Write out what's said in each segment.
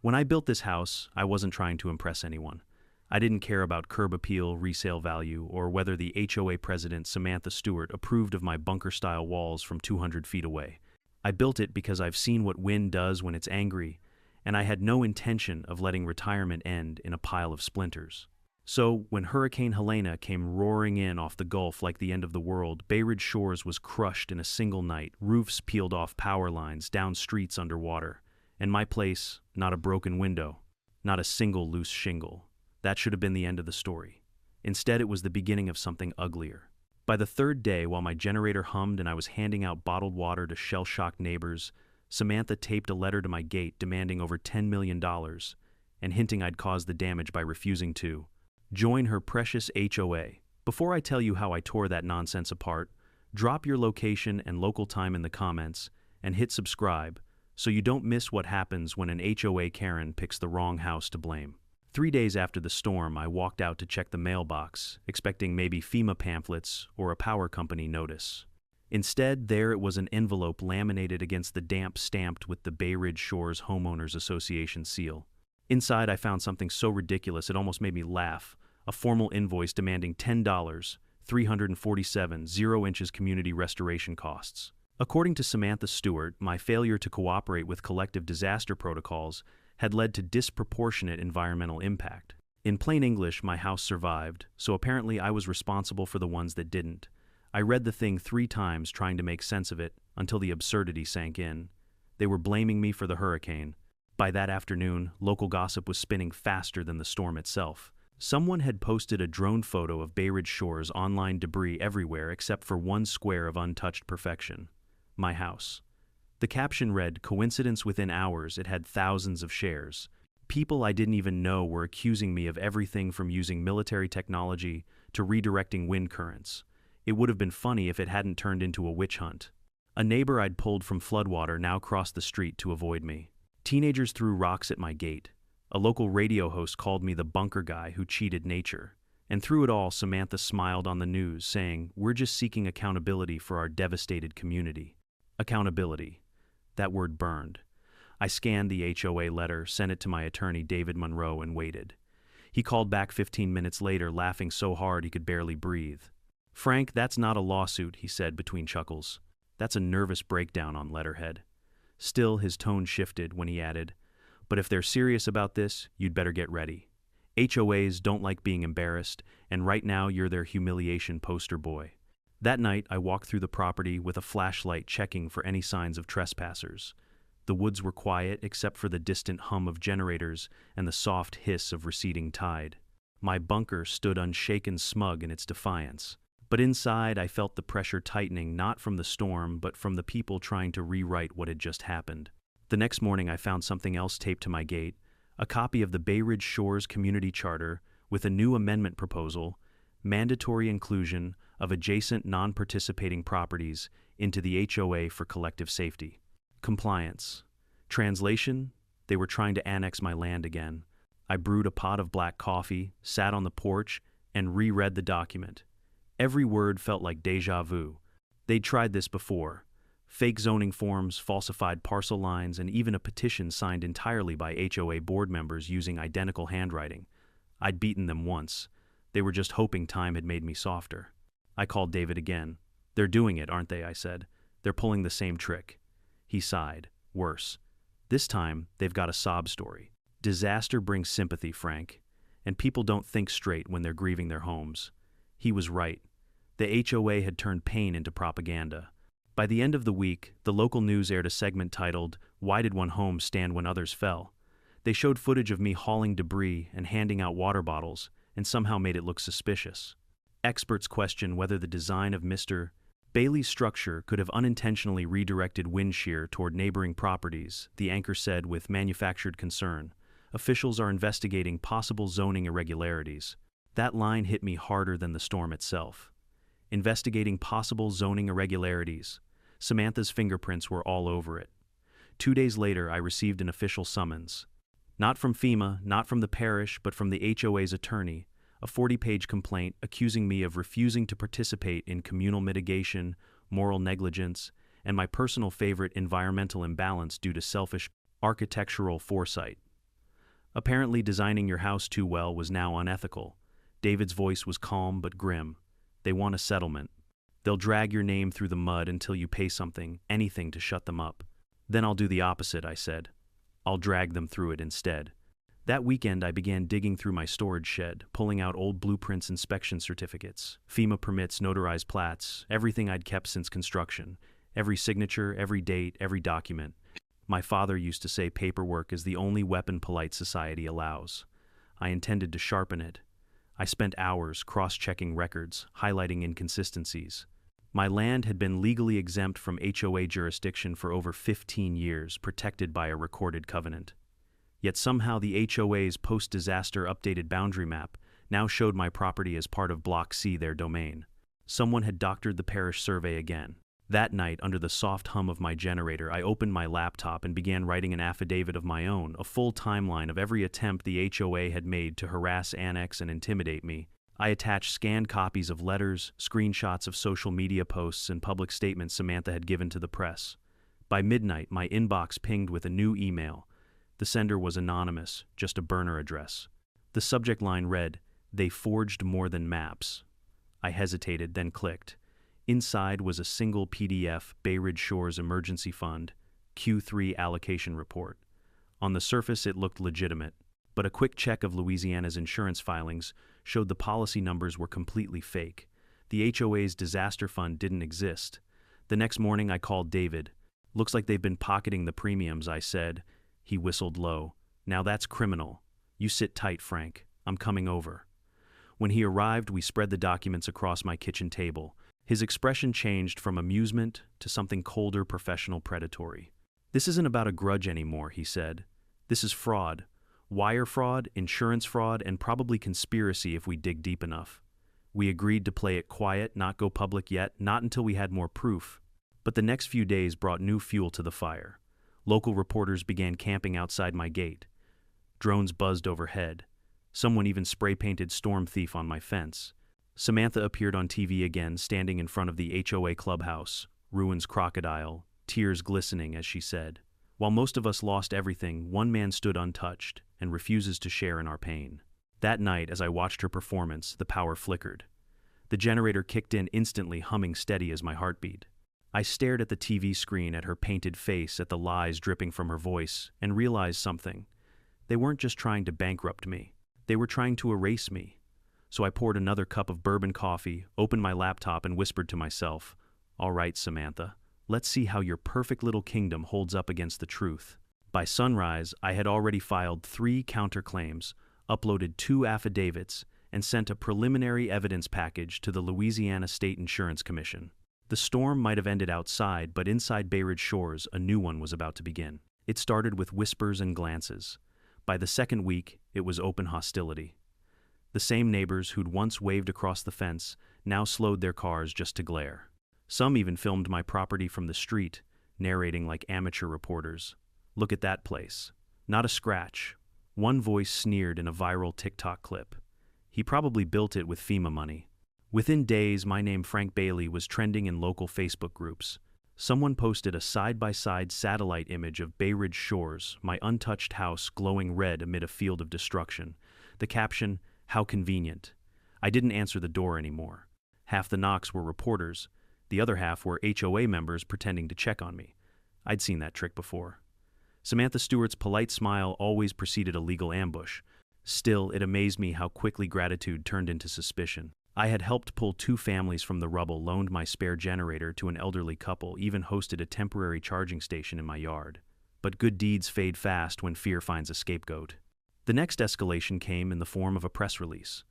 When I built this house, I wasn't trying to impress anyone. I didn't care about curb appeal, resale value, or whether the HOA president, Samantha Stewart, approved of my bunker-style walls from 200 feet away. I built it because I've seen what wind does when it's angry, and I had no intention of letting retirement end in a pile of splinters. So, when Hurricane Helena came roaring in off the Gulf like the end of the world, Bay Ridge Shores was crushed in a single night, roofs peeled off power lines, down streets underwater. And my place, not a broken window, not a single loose shingle. That should have been the end of the story. Instead, it was the beginning of something uglier. By the third day, while my generator hummed and I was handing out bottled water to shell-shocked neighbors, Samantha taped a letter to my gate demanding over $10 million and hinting I'd caused the damage by refusing to join her precious HOA. Before I tell you how I tore that nonsense apart, drop your location and local time in the comments and hit subscribe so you don't miss what happens when an HOA Karen picks the wrong house to blame. 3 days after the storm, I walked out to check the mailbox, expecting maybe FEMA pamphlets or a power company notice. Instead, there it was, an envelope laminated against the damp stamped with the Bay Ridge Shores Homeowners Association seal. Inside, I found something so ridiculous it almost made me laugh. A formal invoice demanding $10, 347 0 inches community restoration costs. According to Samantha Stewart, my failure to cooperate with collective disaster protocols had led to disproportionate environmental impact. In plain English, my house survived, so apparently I was responsible for the ones that didn't. I read the thing 3 times trying to make sense of it until the absurdity sank in. They were blaming me for the hurricane. By that afternoon, local gossip was spinning faster than the storm itself. Someone had posted a drone photo of Bay Ridge Shores online, debris everywhere except for one square of untouched perfection: my house. The caption read, "Coincidence within hours," it had thousands of shares. People I didn't even know were accusing me of everything from using military technology to redirecting wind currents. It would have been funny if it hadn't turned into a witch hunt. A neighbor I'd pulled from floodwater now crossed the street to avoid me. Teenagers threw rocks at my gate. A local radio host called me the bunker guy who cheated nature. And through it all, Samantha smiled on the news, saying, "We're just seeking accountability for our devastated community." Accountability. That word burned. I scanned the HOA letter, sent it to my attorney, David Monroe, and waited. He called back 15 minutes later, laughing so hard he could barely breathe. "Frank, that's not a lawsuit," he said between chuckles. "That's a nervous breakdown on letterhead." Still, his tone shifted when he added, "But if they're serious about this, you'd better get ready. HOAs don't like being embarrassed, and right now you're their humiliation poster boy." That night, I walked through the property with a flashlight, checking for any signs of trespassers. The woods were quiet except for the distant hum of generators and the soft hiss of receding tide. My bunker stood unshaken, smug in its defiance. But inside, I felt the pressure tightening, not from the storm, but from the people trying to rewrite what had just happened. The next morning, I found something else taped to my gate, a copy of the Bay Ridge Shores Community Charter with a new amendment proposal: mandatory inclusion of adjacent non-participating properties into the HOA for collective safety. Compliance. Translation: they were trying to annex my land again. I brewed a pot of black coffee, sat on the porch, and reread the document. Every word felt like déjà vu. They'd tried this before. Fake zoning forms, falsified parcel lines, and even a petition signed entirely by HOA board members using identical handwriting. I'd beaten them once. They were just hoping time had made me softer. I called David again. "They're doing it, aren't they?" I said. "They're pulling the same trick." He sighed. "Worse. This time, they've got a sob story. Disaster brings sympathy, Frank. And people don't think straight when they're grieving their homes." He was right. The HOA had turned pain into propaganda. By the end of the week, the local news aired a segment titled, "Why Did One Home Stand When Others Fell?" They showed footage of me hauling debris and handing out water bottles, and somehow made it look suspicious. Experts question whether the design of Mr. Bailey's structure could have unintentionally redirected wind shear toward neighboring properties, the anchor said with manufactured concern. Officials are investigating possible zoning irregularities. That line hit me harder than the storm itself. Investigating possible zoning irregularities. Samantha's fingerprints were all over it. 2 days later, I received an official summons. Not from FEMA, not from the parish, but from the HOA's attorney, a 40-page complaint accusing me of refusing to participate in communal mitigation, moral negligence, and my personal favorite, environmental imbalance due to selfish architectural foresight. Apparently, designing your house too well was now unethical. David's voice was calm but grim. They want a settlement. They'll drag your name through the mud until you pay something, anything to shut them up. Then I'll do the opposite, I said. I'll drag them through it instead. That weekend, I began digging through my storage shed, pulling out old blueprints, inspection certificates, FEMA permits, notarized plats, everything I'd kept since construction. Every signature, every date, every document. My father used to say paperwork is the only weapon polite society allows. I intended to sharpen it. I spent hours cross-checking records, highlighting inconsistencies. My land had been legally exempt from HOA jurisdiction for over 15 years, protected by a recorded covenant. Yet somehow the HOA's post-disaster updated boundary map now showed my property as part of Block C, their domain. Someone had doctored the parish survey again. That night, under the soft hum of my generator, I opened my laptop and began writing an affidavit of my own, a full timeline of every attempt the HOA had made to harass, annex, and intimidate me. I attached scanned copies of letters, screenshots of social media posts, and public statements Samantha had given to the press. By midnight, my inbox pinged with a new email. The sender was anonymous, just a burner address. The subject line read, "They forged more than maps." I hesitated, then clicked. Inside was a single PDF, Bay Ridge Shores Emergency Fund, Q3 allocation report. On the surface, it looked legitimate, but a quick check of Louisiana's insurance filings showed the policy numbers were completely fake. The HOA's disaster fund didn't exist. The next morning, I called David. "Looks like they've been pocketing the premiums," I said. He whistled low. "Now that's criminal. You sit tight, Frank. I'm coming over." When he arrived, we spread the documents across my kitchen table. His expression changed from amusement to something colder, professional, predatory. "This isn't about a grudge anymore," he said. "This is fraud. Wire fraud, insurance fraud, and probably conspiracy if we dig deep enough." We agreed to play it quiet, not go public yet, not until we had more proof. But the next few days brought new fuel to the fire. Local reporters began camping outside my gate. Drones buzzed overhead. Someone even spray-painted "Storm Thief" on my fence. Samantha appeared on TV again, standing in front of the HOA clubhouse, ruins crocodile, tears glistening as she said, "While most of us lost everything, one man stood untouched and refuses to share in our pain." That night, as I watched her performance, the power flickered. The generator kicked in instantly, humming steady as my heartbeat. I stared at the TV screen, at her painted face, at the lies dripping from her voice, and realized something. They weren't just trying to bankrupt me. They were trying to erase me. So I poured another cup of bourbon coffee, opened my laptop, and whispered to myself, "All right, Samantha, let's see how your perfect little kingdom holds up against the truth." By sunrise, I had already filed 3 counterclaims, uploaded 2 affidavits, and sent a preliminary evidence package to the Louisiana State Insurance Commission. The storm might have ended outside, but inside Bay Ridge Shores, a new one was about to begin. It started with whispers and glances. By the second week, it was open hostility. The same neighbors who'd once waved across the fence now slowed their cars just to glare. Some even filmed my property from the street, narrating like amateur reporters. "Look at that place. Not a scratch." One voice sneered in a viral TikTok clip. "He probably built it with FEMA money." Within days, my name, Frank Bailey, was trending in local Facebook groups. Someone posted a side-by-side satellite image of Bay Ridge Shores, my untouched house glowing red amid a field of destruction. The caption, "How convenient." I didn't answer the door anymore. Half the knocks were reporters. The other half were HOA members pretending to check on me. I'd seen that trick before. Samantha Stewart's polite smile always preceded a legal ambush. Still, it amazed me how quickly gratitude turned into suspicion. I had helped pull 2 families from the rubble, loaned my spare generator to an elderly couple, even hosted a temporary charging station in my yard. But good deeds fade fast when fear finds a scapegoat. The next escalation came in the form of a press release.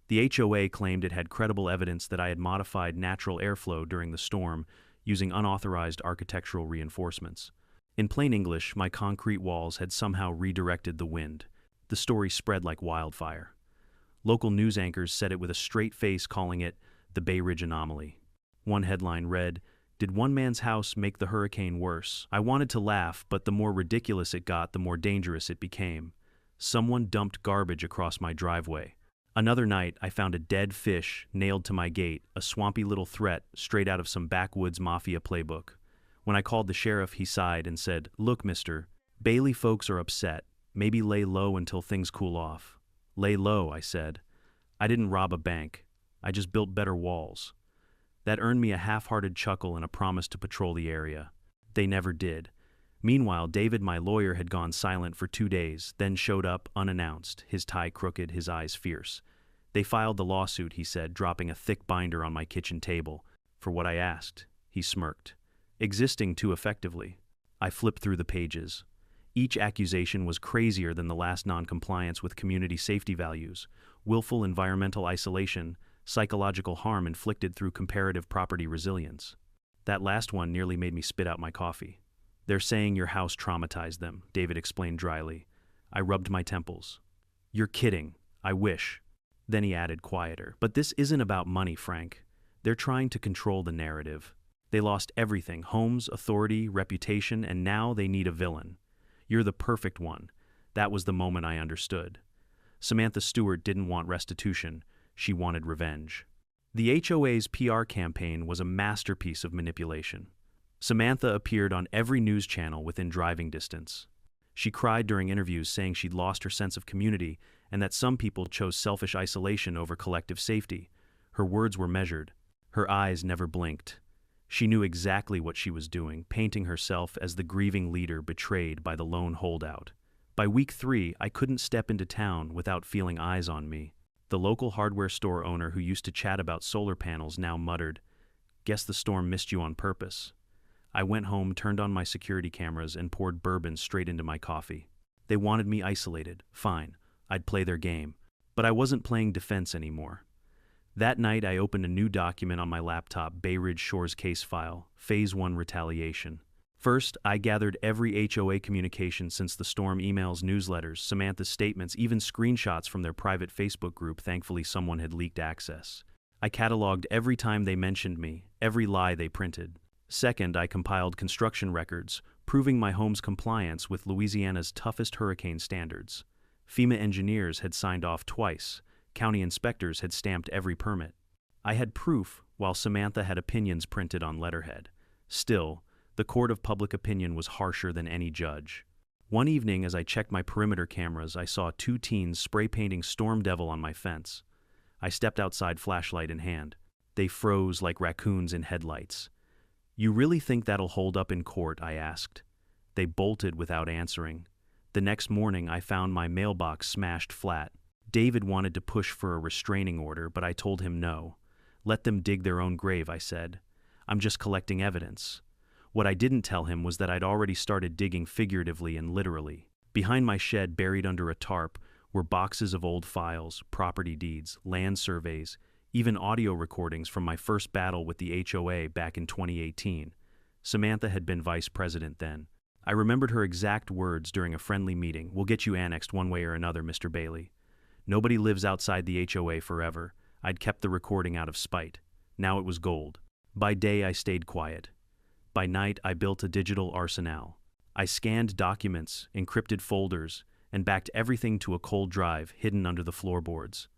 The HOA claimed it had credible evidence that I had modified natural airflow during the storm using unauthorized architectural reinforcements. In plain English, my concrete walls had somehow redirected the wind. The story spread like wildfire. Local news anchors said it with a straight face, calling it the Bay Ridge anomaly. One headline read, "Did one man's house make the hurricane worse?" I wanted to laugh, but the more ridiculous it got, the more dangerous it became. Someone dumped garbage across my driveway. Another night, I found a dead fish nailed to my gate, a swampy little threat straight out of some backwoods mafia playbook. When I called the sheriff, he sighed and said, "Look, mister, Bailey folks are upset. Maybe lay low until things cool off. Lay low, I said. I didn't rob a bank. I just built better walls. That earned me a half-hearted chuckle and a promise to patrol the area. They never did. Meanwhile, David, my lawyer, had gone silent for 2 days, then showed up unannounced, his tie crooked, his eyes fierce. They filed the lawsuit, he said, dropping a thick binder on my kitchen table. For what I asked, he smirked. Existing too effectively. I flipped through the pages. Each accusation was crazier than the last non-compliance with community safety values, willful environmental isolation, psychological harm inflicted through comparative property resilience. That last one nearly made me spit out my coffee. They're saying your house traumatized them, David explained dryly. I rubbed my temples. You're kidding. I wish. Then he added, quieter. But this isn't about money, Frank. They're trying to control the narrative. They lost everything, homes, authority, reputation, and now they need a villain. You're the perfect one. That was the moment I understood. Samantha Stewart didn't want restitution. She wanted revenge. The HOA's PR campaign was a masterpiece of manipulation. Samantha appeared on every news channel within driving distance. She cried during interviews, saying she'd lost her sense of community and that some people chose selfish isolation over collective safety. Her words were measured. Her eyes never blinked. She knew exactly what she was doing, painting herself as the grieving leader betrayed by the lone holdout. By week 3, I couldn't step into town without feeling eyes on me. The local hardware store owner who used to chat about solar panels now muttered, "Guess the storm missed you on purpose." I went home, turned on my security cameras, and poured bourbon straight into my coffee. They wanted me isolated. Fine, I'd play their game. But I wasn't playing defense anymore. That night, I opened a new document on my laptop, Bay Ridge Shores case file, Phase 1 retaliation. First, I gathered every HOA communication since the storm, emails, newsletters, Samantha's statements, even screenshots from their private Facebook group. Thankfully, someone had leaked access. I cataloged every time they mentioned me, every lie they printed. Second, I compiled construction records, proving my home's compliance with Louisiana's toughest hurricane standards. FEMA engineers had signed off twice. County inspectors had stamped every permit. I had proof, while Samantha had opinions printed on letterhead. Still, the court of public opinion was harsher than any judge. One evening, as I checked my perimeter cameras, I saw 2 teens spray painting Storm Devil on my fence. I stepped outside, flashlight in hand. They froze like raccoons in headlights. "You really think that'll hold up in court?" I asked. They bolted without answering. The next morning, I found my mailbox smashed flat. David wanted to push for a restraining order, but I told him no. "Let them dig their own grave," I said. "I'm just collecting evidence." What I didn't tell him was that I'd already started digging figuratively and literally. Behind my shed, buried under a tarp, were boxes of old files, property deeds, land surveys, even audio recordings from my first battle with the HOA back in 2018. Samantha had been vice president then. I remembered her exact words during a friendly meeting. "We'll get you annexed one way or another, Mr. Bailey. Nobody lives outside the HOA forever." I'd kept the recording out of spite. Now it was gold. By day, I stayed quiet. By night, I built a digital arsenal. I scanned documents, encrypted folders, and backed everything to a cold drive hidden under the floorboards.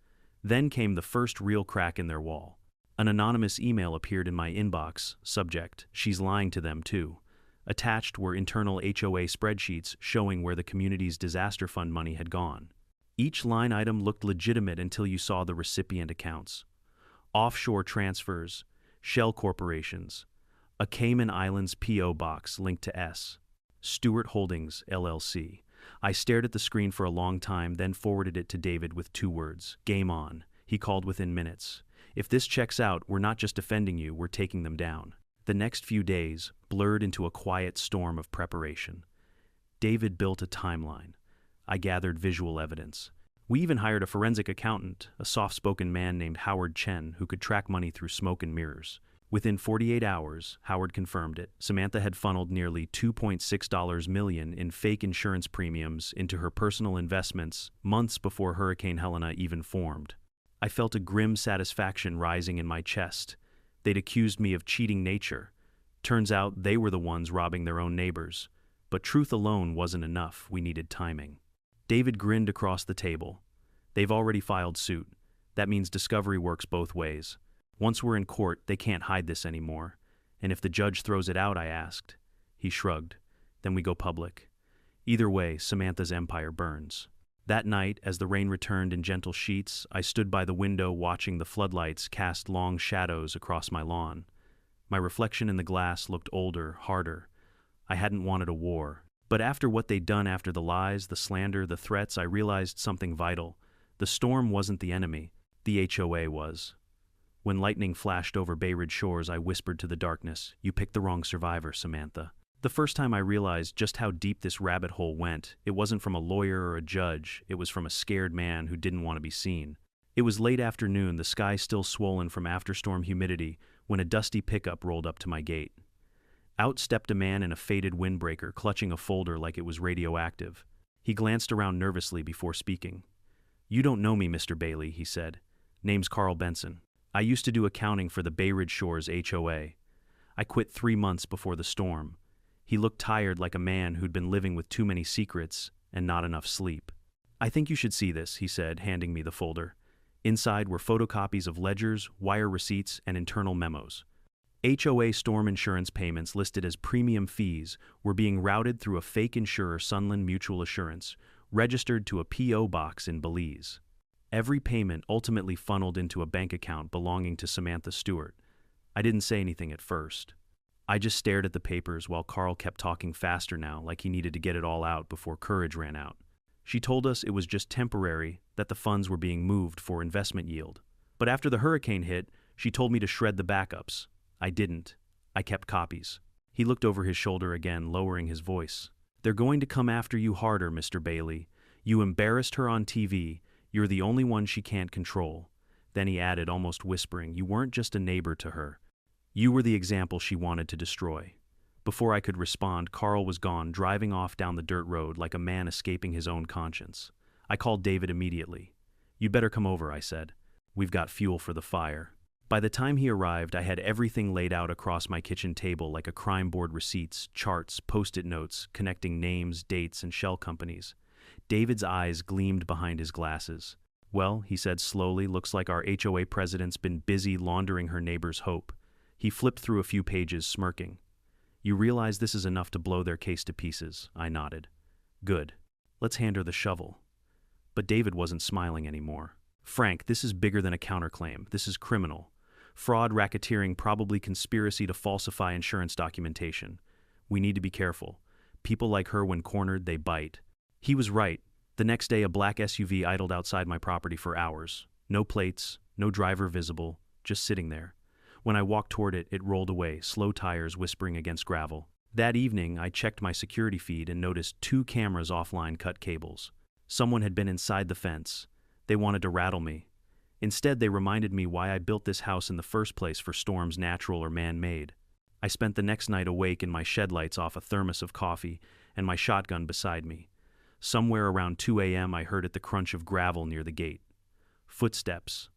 Then came the first real crack in their wall. An anonymous email appeared in my inbox. Subject: "She's lying to them too." Attached were internal HOA spreadsheets showing where the community's disaster fund money had gone. Each line item looked legitimate until you saw the recipient accounts. Offshore transfers, shell corporations, a Cayman Islands P.O. box linked to S. Stewart Holdings, LLC. I stared at the screen for a long time, then forwarded it to David with 2 words. "Game on." He called within minutes. "If this checks out, we're not just defending you, we're taking them down." The next few days blurred into a quiet storm of preparation. David built a timeline. I gathered visual evidence. We even hired a forensic accountant, a soft-spoken man named Howard Chen, who could track money through smoke and mirrors. Within 48 hours, Howard confirmed it. Samantha had funneled nearly $2.6 million in fake insurance premiums into her personal investments months before Hurricane Helena even formed. I felt a grim satisfaction rising in my chest. They'd accused me of cheating nature. Turns out they were the ones robbing their own neighbors. But truth alone wasn't enough. We needed timing. David grinned across the table. "They've already filed suit. That means discovery works both ways. Once we're in court, they can't hide this anymore. And if the judge throws it out," I asked. He shrugged. "Then we go public. Either way, Samantha's empire burns. That night, as the rain returned in gentle sheets, I stood by the window watching the floodlights cast long shadows across my lawn. My reflection in the glass looked older, harder. I hadn't wanted a war. But after what they'd done, after the lies, the slander, the threats, I realized something vital. The storm wasn't the enemy. The HOA was. When lightning flashed over Bay Ridge shores, I whispered to the darkness, "You picked the wrong survivor, Samantha." The first time I realized just how deep this rabbit hole went, it wasn't from a lawyer or a judge, it was from a scared man who didn't want to be seen. It was late afternoon, the sky still swollen from afterstorm humidity, when a dusty pickup rolled up to my gate. Out stepped a man in a faded windbreaker, clutching a folder like it was radioactive. He glanced around nervously before speaking. "You don't know me, Mr. Bailey," he said. "Name's Carl Benson. I used to do accounting for the Bay Ridge Shores HOA. I quit 3 months before the storm." He looked tired, like a man who'd been living with too many secrets and not enough sleep. "I think you should see this," he said, handing me the folder. Inside were photocopies of ledgers, wire receipts, and internal memos. HOA storm insurance payments listed as premium fees were being routed through a fake insurer, Sunland Mutual Assurance, registered to a P.O. box in Belize. Every payment ultimately funneled into a bank account belonging to Samantha Stewart. I didn't say anything at first. I just stared at the papers while Carl kept talking faster now, like he needed to get it all out before courage ran out. She told us it was just temporary, that the funds were being moved for investment yield. But after the hurricane hit, she told me to shred the backups. I didn't. I kept copies. He looked over his shoulder again, lowering his voice. "They're going to come after you harder, Mr. Bailey. You embarrassed her on TV. You're the only one she can't control." Then he added, almost whispering, "You weren't just a neighbor to her. You were the example she wanted to destroy." Before I could respond, Carl was gone, driving off down the dirt road like a man escaping his own conscience. I called David immediately. "You'd better come over," I said. "We've got fuel for the fire." By the time he arrived, I had everything laid out across my kitchen table like a crime board: receipts, charts, post-it notes, connecting names, dates, and shell companies. David's eyes gleamed behind his glasses. "Well," he said slowly, "looks like our HOA president's been busy laundering her neighbor's hope." He flipped through a few pages, smirking. "You realize this is enough to blow their case to pieces?" I nodded. "Good. Let's hand her the shovel." But David wasn't smiling anymore. "Frank, this is bigger than a counterclaim. This is criminal. Fraud, racketeering, probably conspiracy to falsify insurance documentation. We need to be careful. People like her, when cornered, they bite." He was right. The next day, a black SUV idled outside my property for hours. No plates, no driver visible, just sitting there. When I walked toward it, it rolled away, slow tires whispering against gravel. That evening, I checked my security feed and noticed 2 cameras offline cut cables. Someone had been inside the fence. They wanted to rattle me. Instead, they reminded me why I built this house in the first place, for storms, natural or man-made. I spent the next night awake in my shed lights off a thermos of coffee and my shotgun beside me. Somewhere around 2 a.m. I heard the crunch of gravel near the gate. Footsteps.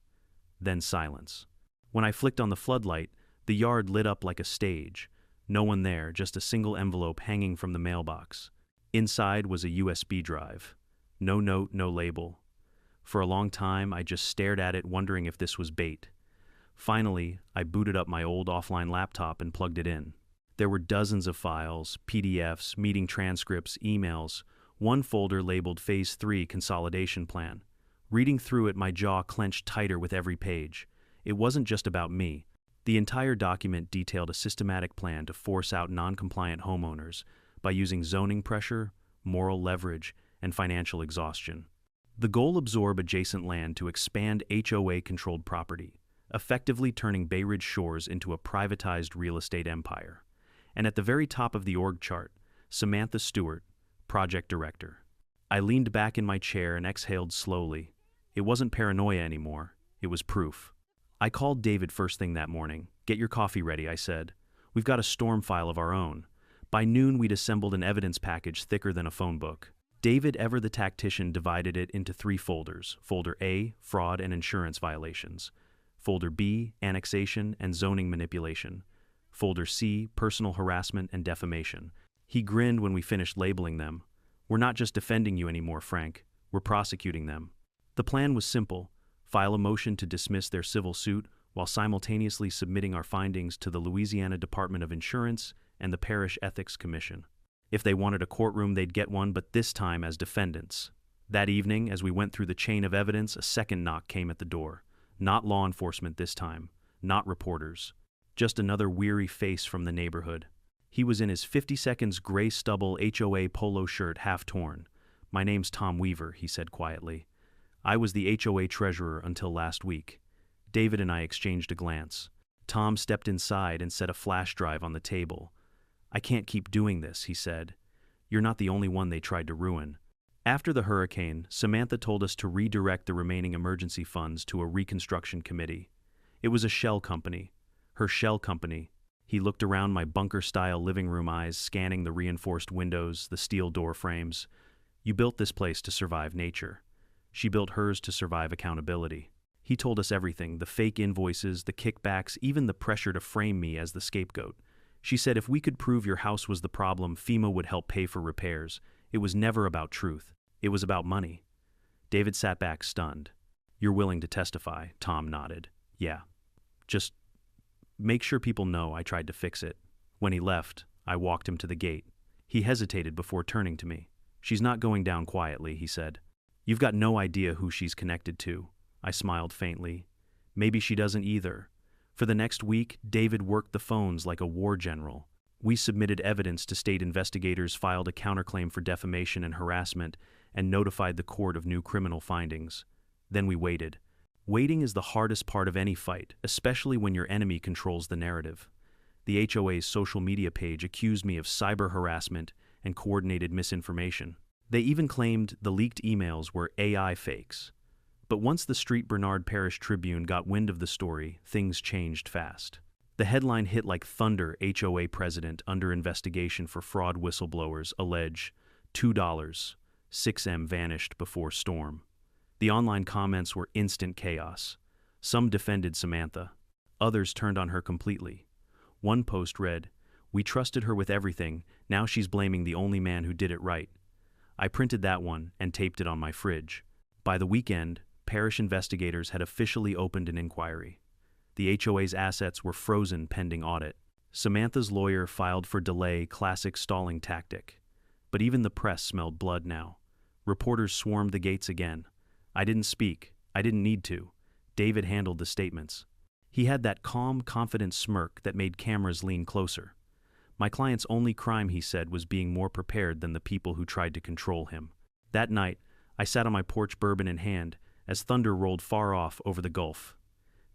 Then silence. When I flicked on the floodlight, the yard lit up like a stage. No one there, just a single envelope hanging from the mailbox. Inside was a USB drive. No note, no label. For a long time, I just stared at it, wondering if this was bait. Finally, I booted up my old offline laptop and plugged it in. There were dozens of files, PDFs, meeting transcripts, emails, one folder labeled Phase 3 Consolidation Plan. Reading through it, my jaw clenched tighter with every page. It wasn't just about me. The entire document detailed a systematic plan to force out non-compliant homeowners by using zoning pressure, moral leverage, and financial exhaustion. The goal: absorb adjacent land to expand HOA-controlled property, effectively turning Bay Ridge Shores into a privatized real estate empire. And at the very top of the org chart, Samantha Stewart, project director. I leaned back in my chair and exhaled slowly. It wasn't paranoia anymore. It was proof. I called David first thing that morning. "Get your coffee ready," I said. "We've got a storm file of our own." By noon, we'd assembled an evidence package thicker than a phone book. David, ever the tactician, divided it into 3 folders. Folder A, fraud and insurance violations. Folder B, annexation and zoning manipulation. Folder C, personal harassment and defamation. He grinned when we finished labeling them. "We're not just defending you anymore, Frank. We're prosecuting them." The plan was simple: file a motion to dismiss their civil suit while simultaneously submitting our findings to the Louisiana Department of Insurance and the Parish Ethics Commission. If they wanted a courtroom, they'd get one, but this time as defendants. That evening, as we went through the chain of evidence, a second knock came at the door. Not law enforcement this time, not reporters. Just another weary face from the neighborhood. He was in his 50 seconds gray stubble HOA polo shirt, half torn. "My name's Tom Weaver," he said quietly. "I was the HOA treasurer until last week." David and I exchanged a glance. Tom stepped inside and set a flash drive on the table. "I can't keep doing this," he said. "You're not the only one they tried to ruin." After the hurricane, Samantha told us to redirect the remaining emergency funds to a reconstruction committee. It was a shell company. Her shell company. He looked around my bunker-style living room, eyes scanning the reinforced windows, the steel door frames. "You built this place to survive nature. She built hers to survive accountability." He told us everything, the fake invoices, the kickbacks, even the pressure to frame me as the scapegoat. She said if we could prove your house was the problem, FEMA would help pay for repairs. It was never about truth. It was about money. David sat back stunned. "You're willing to testify?" Tom nodded. "Yeah. Just make sure people know I tried to fix it." When he left, I walked him to the gate. He hesitated before turning to me. "She's not going down quietly," he said. "You've got no idea who she's connected to." I smiled faintly. "Maybe she doesn't either." For the next week, David worked the phones like a war general. We submitted evidence to state investigators, filed a counterclaim for defamation and harassment, and notified the court of new criminal findings. Then we waited. Waiting is the hardest part of any fight, especially when your enemy controls the narrative. The HOA's social media page accused me of cyber harassment and coordinated misinformation. They even claimed the leaked emails were AI fakes. But once the St. Bernard Parish Tribune got wind of the story, things changed fast. The headline hit like thunder: HOA president under investigation for fraud, whistleblowers allege $2, 6M vanished before storm. The online comments were instant chaos. Some defended Samantha. Others turned on her completely. One post read, "We trusted her with everything, now she's blaming the only man who did it right." I printed that one and taped it on my fridge. By the weekend, parish investigators had officially opened an inquiry. The HOA's assets were frozen pending audit. Samantha's lawyer filed for delay, classic stalling tactic. But even the press smelled blood now. Reporters swarmed the gates again. I didn't speak. I didn't need to. David handled the statements. He had that calm, confident smirk that made cameras lean closer. My client's only crime, he said, was being more prepared than the people who tried to control him. That night, I sat on my porch, bourbon in hand, as thunder rolled far off over the Gulf.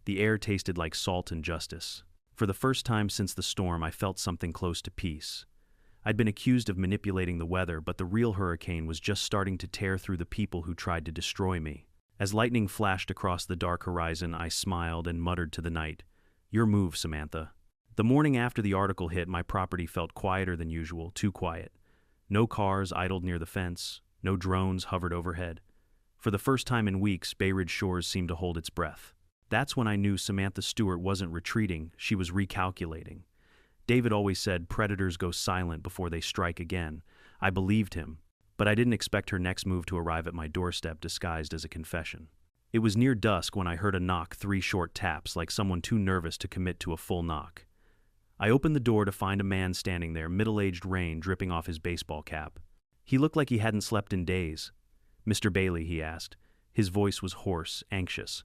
The air tasted like salt and justice. For the first time since the storm, I felt something close to peace. I'd been accused of manipulating the weather, but the real hurricane was just starting to tear through the people who tried to destroy me. As lightning flashed across the dark horizon, I smiled and muttered to the night, "Your move, Samantha." The morning after the article hit, my property felt quieter than usual, too quiet. No cars idled near the fence, no drones hovered overhead. For the first time in weeks, Bay Ridge Shores seemed to hold its breath. That's when I knew Samantha Stewart wasn't retreating, she was recalculating. David always said predators go silent before they strike again. I believed him, but I didn't expect her next move to arrive at my doorstep disguised as a confession. It was near dusk when I heard a knock, 3 short taps, like someone too nervous to commit to a full knock. I opened the door to find a man standing there, middle-aged, rain dripping off his baseball cap. He looked like he hadn't slept in days. "Mr. Bailey," he asked. His voice was hoarse, anxious.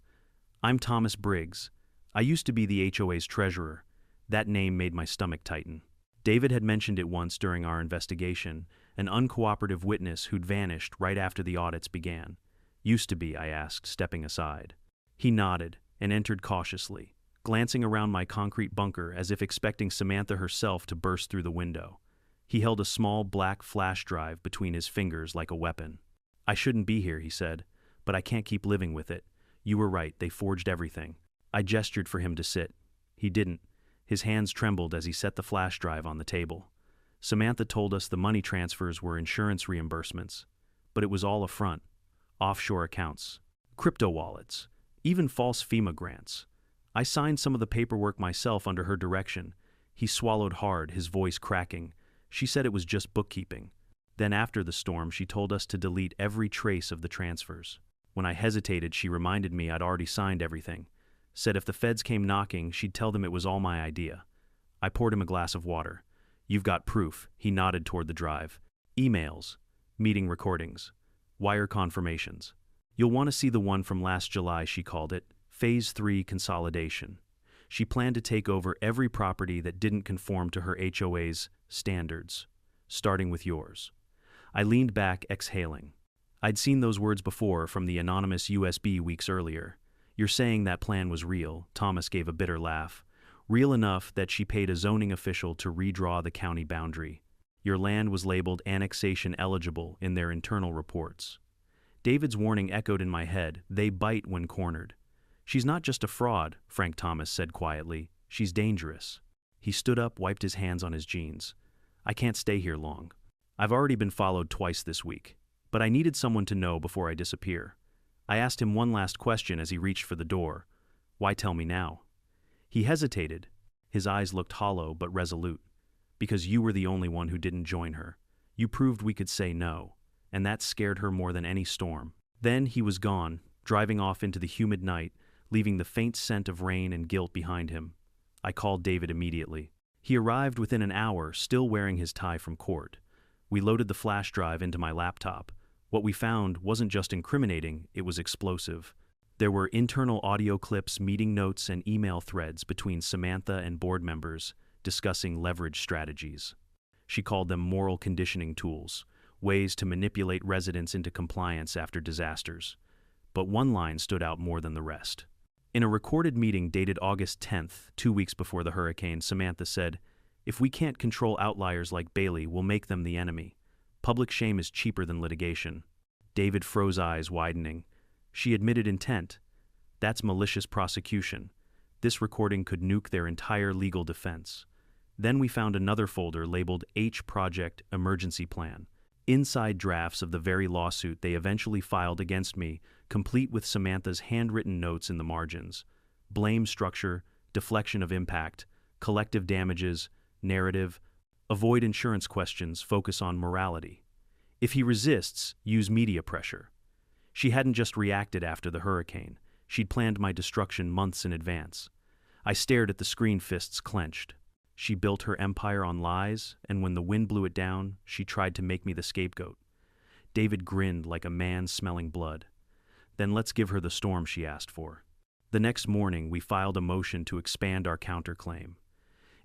"I'm Thomas Briggs. I used to be the HOA's treasurer." That name made my stomach tighten. David had mentioned it once during our investigation, an uncooperative witness who'd vanished right after the audits began. "Used to be?" I asked, stepping aside. He nodded and entered cautiously, glancing around my concrete bunker as if expecting Samantha herself to burst through the window. He held a small black flash drive between his fingers like a weapon. "I shouldn't be here," he said, "but I can't keep living with it. You were right, they forged everything." I gestured for him to sit. He didn't. His hands trembled as he set the flash drive on the table. Samantha told us the money transfers were insurance reimbursements, but it was all a front. Offshore accounts, crypto wallets, even false FEMA grants. I signed some of the paperwork myself under her direction. He swallowed hard, his voice cracking. She said it was just bookkeeping. Then after the storm, she told us to delete every trace of the transfers. When I hesitated, she reminded me I'd already signed everything. Said if the feds came knocking, she'd tell them it was all my idea. I poured him a glass of water. You've got proof. He nodded toward the drive. Emails, meeting recordings, wire confirmations. You'll want to see the one from last July, she called it, Phase 3 consolidation. She planned to take over every property that didn't conform to her HOA's standards, starting with yours. I leaned back, exhaling. I'd seen those words before from the anonymous USB weeks earlier. You're saying that plan was real, Thomas gave a bitter laugh. Real enough that she paid a zoning official to redraw the county boundary. Your land was labeled annexation eligible in their internal reports. David's warning echoed in my head. They bite when cornered. She's not just a fraud, Frank Thomas said quietly. She's dangerous. He stood up, wiped his hands on his jeans. I can't stay here long. I've already been followed twice this week, but I needed someone to know before I disappear. I asked him one last question as he reached for the door. Why tell me now? He hesitated. His eyes looked hollow but resolute. Because you were the only one who didn't join her. You proved we could say no, and that scared her more than any storm. Then he was gone, driving off into the humid night, leaving the faint scent of rain and guilt behind him. I called David immediately. He arrived within an hour, still wearing his tie from court. We loaded the flash drive into my laptop. What we found wasn't just incriminating, it was explosive. There were internal audio clips, meeting notes, and email threads between Samantha and board members discussing leverage strategies. She called them moral conditioning tools, ways to manipulate residents into compliance after disasters. But one line stood out more than the rest. In a recorded meeting dated August 10th, 2 weeks before the hurricane, Samantha said, "If we can't control outliers like Bailey, we'll make them the enemy. Public shame is cheaper than litigation." David froze, eyes widening. She admitted intent. That's malicious prosecution. This recording could nuke their entire legal defense. Then we found another folder labeled H Project Emergency Plan. Inside drafts of the very lawsuit they eventually filed against me, complete with Samantha's handwritten notes in the margins. Blame structure, deflection of impact, collective damages, narrative, avoid insurance questions, focus on morality. If he resists, use media pressure. She hadn't just reacted after the hurricane. She'd planned my destruction months in advance. I stared at the screen, fists clenched. She built her empire on lies, and when the wind blew it down, she tried to make me the scapegoat. David grinned like a man smelling blood. Then let's give her the storm she asked for. The next morning, we filed a motion to expand our counterclaim.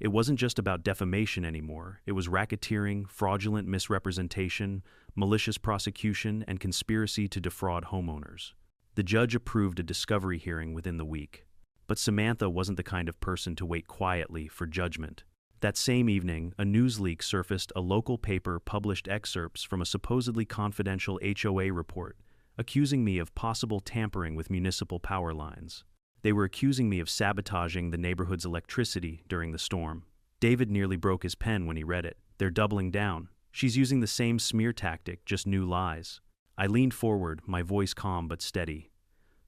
It wasn't just about defamation anymore. It was racketeering, fraudulent misrepresentation, malicious prosecution, and conspiracy to defraud homeowners. The judge approved a discovery hearing within the week. But Samantha wasn't the kind of person to wait quietly for judgment. That same evening, a news leak surfaced. A local paper published excerpts from a supposedly confidential HOA report, accusing me of possible tampering with municipal power lines. They were accusing me of sabotaging the neighborhood's electricity during the storm. David nearly broke his pen when he read it. They're doubling down. She's using the same smear tactic, just new lies. I leaned forward, my voice calm but steady.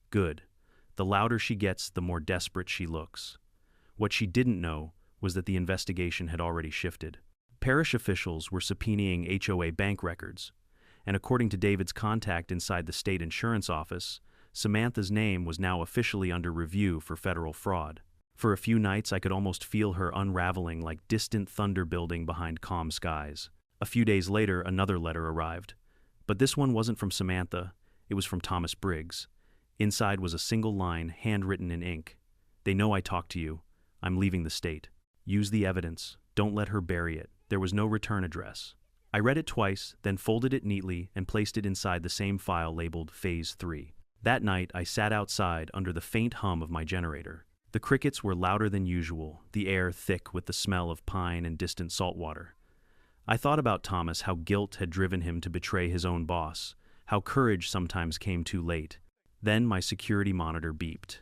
Good. The louder she gets, the more desperate she looks. What she didn't know was that the investigation had already shifted. Parish officials were subpoenaing HOA bank records, and according to David's contact inside the state insurance office, Samantha's name was now officially under review for federal fraud. For a few nights, I could almost feel her unraveling like distant thunder building behind calm skies. A few days later, another letter arrived. But this one wasn't from Samantha, it was from Thomas Briggs. Inside was a single line, handwritten in ink. "They know I talked to you. I'm leaving the state. Use the evidence. Don't let her bury it." There was no return address. I read it twice, then folded it neatly and placed it inside the same file labeled Phase 3. That night, I sat outside under the faint hum of my generator. The crickets were louder than usual, the air thick with the smell of pine and distant saltwater. I thought about Thomas, how guilt had driven him to betray his own boss, how courage sometimes came too late. Then my security monitor beeped.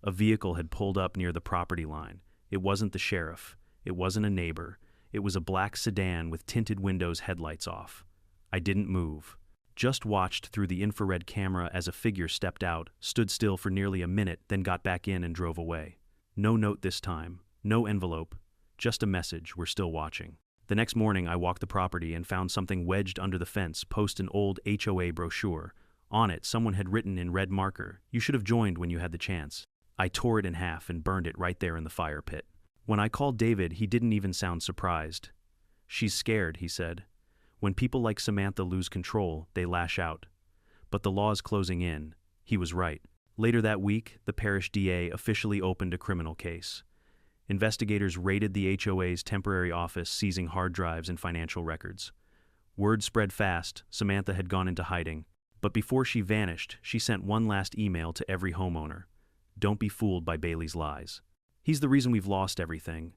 A vehicle had pulled up near the property line. It wasn't the sheriff. It wasn't a neighbor. It was a black sedan with tinted windows, headlights off. I didn't move. Just watched through the infrared camera as a figure stepped out, stood still for nearly a minute, then got back in and drove away. No note this time. No envelope. Just a message, "We're still watching." The next morning, I walked the property and found something wedged under the fence, an old HOA brochure. On it, someone had written in red marker, "You should have joined when you had the chance." I tore it in half and burned it right there in the fire pit. When I called David, he didn't even sound surprised. She's scared, he said. When people like Samantha lose control, they lash out. But the law's closing in. He was right. Later that week, the parish DA officially opened a criminal case. Investigators raided the HOA's temporary office, seizing hard drives and financial records. Word spread fast. Samantha had gone into hiding. But before she vanished, she sent one last email to every homeowner. Don't be fooled by Bailey's lies. He's the reason we've lost everything.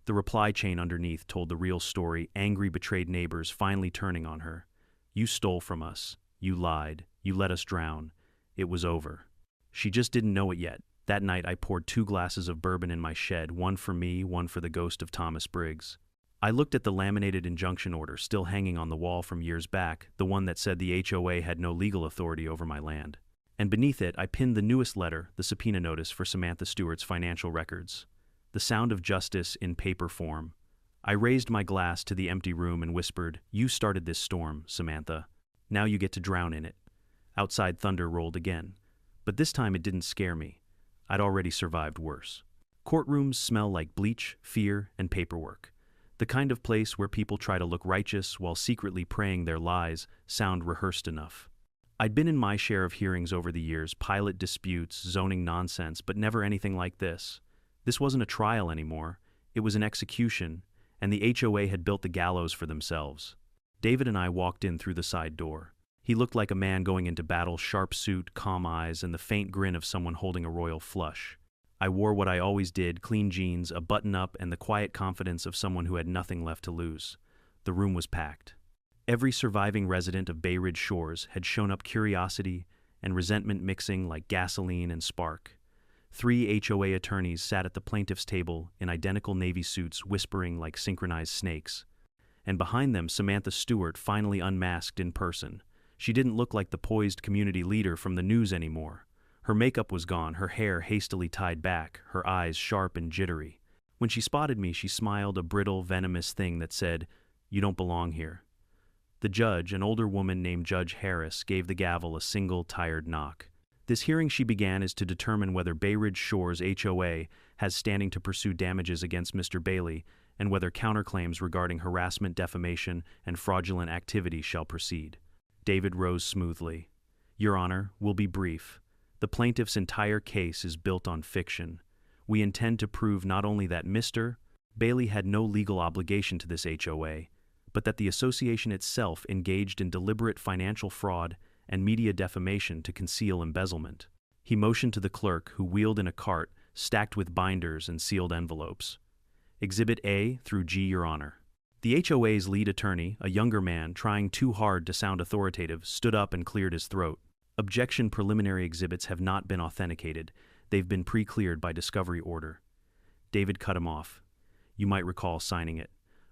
The reply chain underneath told the real story, angry, betrayed neighbors finally turning on her. You stole from us. You lied. You let us drown. It was over. She just didn't know it yet. That night I poured 2 glasses of bourbon in my shed, one for me, one for the ghost of Thomas Briggs. I looked at the laminated injunction order still hanging on the wall from years back, the one that said the HOA had no legal authority over my land. And beneath it, I pinned the newest letter, the subpoena notice for Samantha Stewart's financial records. The sound of justice in paper form. I raised my glass to the empty room and whispered, "You started this storm, Samantha. Now you get to drown in it." Outside, thunder rolled again. But this time it didn't scare me. I'd already survived worse. Courtrooms smell like bleach, fear, and paperwork. The kind of place where people try to look righteous while secretly praying their lies sound rehearsed enough. I'd been in my share of hearings over the years, pilot disputes, zoning nonsense, but never anything like this. This wasn't a trial anymore. It was an execution, and the HOA had built the gallows for themselves. David and I walked in through the side door. He looked like a man going into battle, sharp suit, calm eyes, and the faint grin of someone holding a royal flush. I wore what I always did, clean jeans, a button-up, and the quiet confidence of someone who had nothing left to lose. The room was packed. Every surviving resident of Bay Ridge Shores had shown up, curiosity and resentment mixing like gasoline and spark. 3 HOA attorneys sat at the plaintiff's table in identical navy suits, whispering like synchronized snakes. And behind them, Samantha Stewart finally unmasked in person. She didn't look like the poised community leader from the news anymore. Her makeup was gone, her hair hastily tied back, her eyes sharp and jittery. When she spotted me, she smiled, a brittle, venomous thing that said, "You don't belong here." The judge, an older woman named Judge Harris, gave the gavel a single, tired knock. This hearing, she began, is to determine whether Bay Ridge Shores HOA has standing to pursue damages against Mr. Bailey and whether counterclaims regarding harassment, defamation, and fraudulent activity shall proceed. David rose smoothly. Your Honor, we'll be brief. The plaintiff's entire case is built on fiction. We intend to prove not only that Mr. Bailey had no legal obligation to this HOA, but that the association itself engaged in deliberate financial fraud and media defamation to conceal embezzlement. He motioned to the clerk, who wheeled in a cart stacked with binders and sealed envelopes. Exhibit A through G, Your Honor. The HOA's lead attorney, a younger man trying too hard to sound authoritative, stood up and cleared his throat. Objection: preliminary exhibits have not been authenticated. They've been pre-cleared by discovery order. David cut him off. You might recall signing it.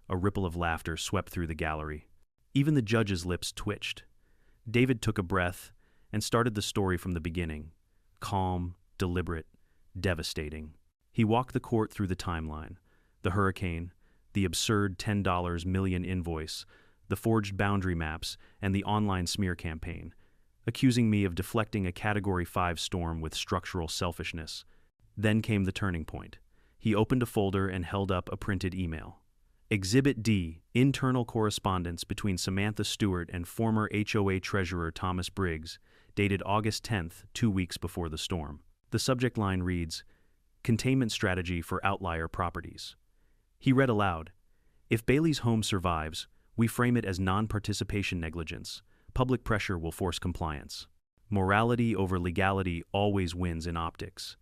A ripple of laughter swept through the gallery. Even the judge's lips twitched. David took a breath and started the story from the beginning. Calm, deliberate, devastating. He walked the court through the timeline. The hurricane, the absurd $10 million invoice, the forged boundary maps, and the online smear campaign, accusing me of deflecting a Category 5 storm with structural selfishness. Then came the turning point. He opened a folder and held up a printed email. Exhibit D, internal correspondence between Samantha Stewart and former HOA treasurer Thomas Briggs, dated August 10th, 2 weeks before the storm. The subject line reads, Containment Strategy for Outlier Properties. He read aloud, If Bailey's home survives, we frame it as non-participation negligence. Public pressure will force compliance. Morality over legality always wins in optics.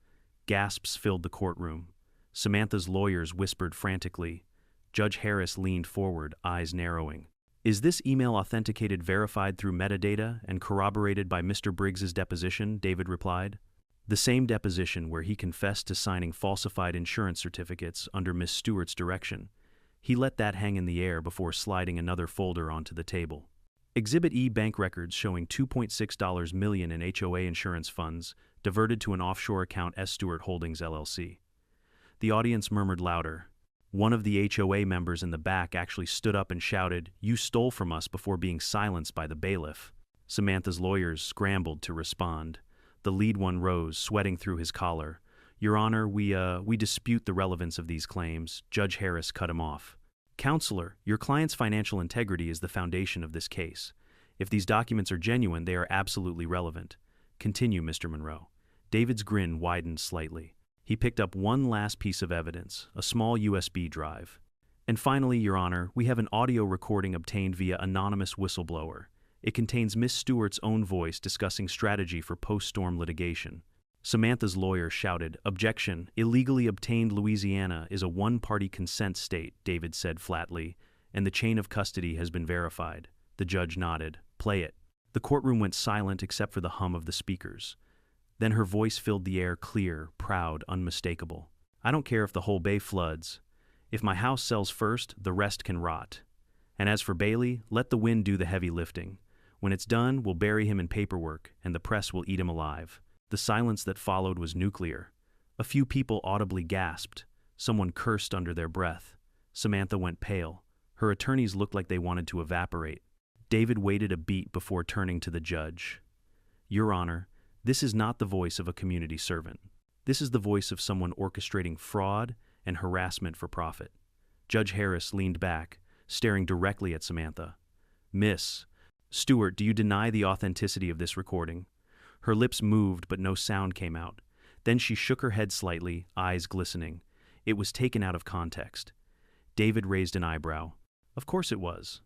Gasps filled the courtroom. Samantha's lawyers whispered frantically. Judge Harris leaned forward, eyes narrowing. Is this email authenticated, verified through metadata, and corroborated by Mr. Briggs's deposition? David replied. The same deposition where he confessed to signing falsified insurance certificates under Miss Stewart's direction. He let that hang in the air before sliding another folder onto the table. Exhibit E, bank records showing $2.6 million in HOA insurance funds diverted to an offshore account, S. Stewart Holdings, LLC. The audience murmured louder. One of the HOA members in the back actually stood up and shouted, You stole from us, before being silenced by the bailiff. Samantha's lawyers scrambled to respond. The lead one rose, sweating through his collar. Your Honor, we dispute the relevance of these claims. Judge Harris cut him off. Counselor, your client's financial integrity is the foundation of this case. If these documents are genuine, they are absolutely relevant. Continue, Mr. Monroe. David's grin widened slightly. He picked up one last piece of evidence, a small USB drive. And finally, Your Honor, we have an audio recording obtained via anonymous whistleblower. It contains Miss Stewart's own voice discussing strategy for post-storm litigation. Samantha's lawyer shouted, "Objection! Illegally obtained Louisiana is a one-party consent state," David said flatly, "and the chain of custody has been verified." The judge nodded. "Play it." The courtroom went silent except for the hum of the speakers. Then her voice filled the air, clear, proud, unmistakable. "I don't care if the whole bay floods. If my house sells first, the rest can rot. And as for Bailey, let the wind do the heavy lifting. When it's done, we'll bury him in paperwork, and the press will eat him alive." The silence that followed was nuclear. A few people audibly gasped. Someone cursed under their breath. Samantha went pale. Her attorneys looked like they wanted to evaporate. David waited a beat before turning to the judge. "Your Honor, this is not the voice of a community servant. This is the voice of someone orchestrating fraud and harassment for profit." Judge Harris leaned back, staring directly at Samantha. "Miss Stewart, do you deny the authenticity of this recording?" Her lips moved, but no sound came out. Then she shook her head slightly, eyes glistening. It was taken out of context. David raised an eyebrow. "Of course it was."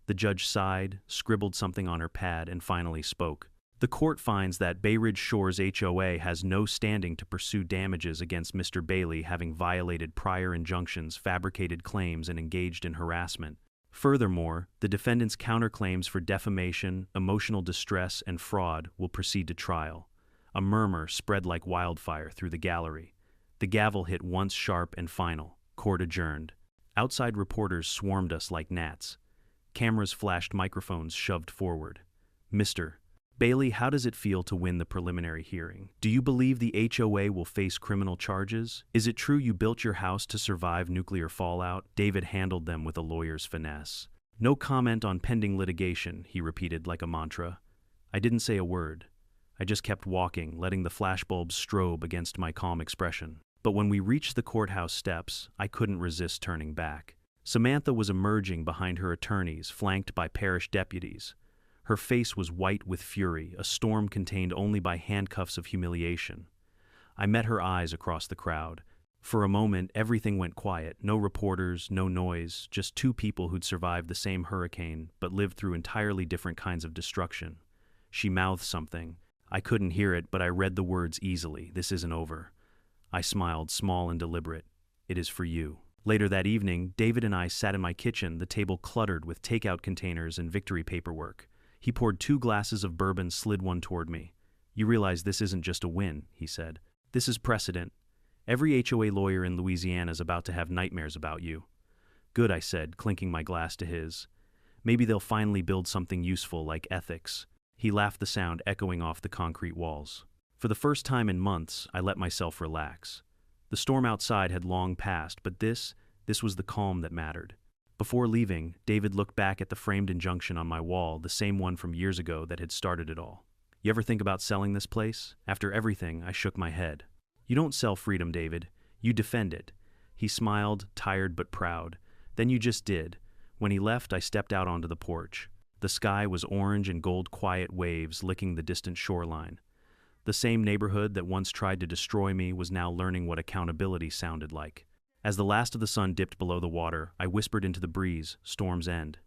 The judge sighed, scribbled something on her pad, and finally spoke. "The court finds that Bay Ridge Shores HOA has no standing to pursue damages against Mr. Bailey, having violated prior injunctions, fabricated claims, and engaged in harassment. Furthermore, the defendant's counterclaims for defamation, emotional distress, and fraud will proceed to trial." A murmur spread like wildfire through the gallery. The gavel hit once sharp and final. Court adjourned. Outside reporters swarmed us like gnats. Cameras flashed, microphones shoved forward. "Mr. Bailey, how does it feel to win the preliminary hearing? Do you believe the HOA will face criminal charges? Is it true you built your house to survive nuclear fallout?" David handled them with a lawyer's finesse. "No comment on pending litigation," he repeated like a mantra. I didn't say a word. I just kept walking, letting the flashbulbs strobe against my calm expression. But when we reached the courthouse steps, I couldn't resist turning back. Samantha was emerging behind her attorneys, flanked by parish deputies. Her face was white with fury, a storm contained only by handcuffs of humiliation. I met her eyes across the crowd. For a moment, everything went quiet. No reporters, no noise, just two people who'd survived the same hurricane, but lived through entirely different kinds of destruction. She mouthed something. I couldn't hear it, but I read the words easily. "This isn't over." I smiled, small and deliberate. "It is for you." Later that evening, David and I sat in my kitchen, the table cluttered with takeout containers and victory paperwork. He poured 2 glasses of bourbon, slid one toward me. "You realize this isn't just a win," he said. "This is precedent. Every HOA lawyer in Louisiana is about to have nightmares about you." "Good," I said, clinking my glass to his. "Maybe they'll finally build something useful like ethics." He laughed, the sound echoing off the concrete walls. For the first time in months, I let myself relax. The storm outside had long passed, but this was the calm that mattered. Before leaving, David looked back at the framed injunction on my wall, the same one from years ago that had started it all. "You ever think about selling this place?" After everything, I shook my head. "You don't sell freedom, David. You defend it." He smiled, tired but proud. "Then you just did." When he left, I stepped out onto the porch. The sky was orange and gold, quiet waves licking the distant shoreline. The same neighborhood that once tried to destroy me was now learning what accountability sounded like. As the last of the sun dipped below the water, I whispered into the breeze, "Storm's end."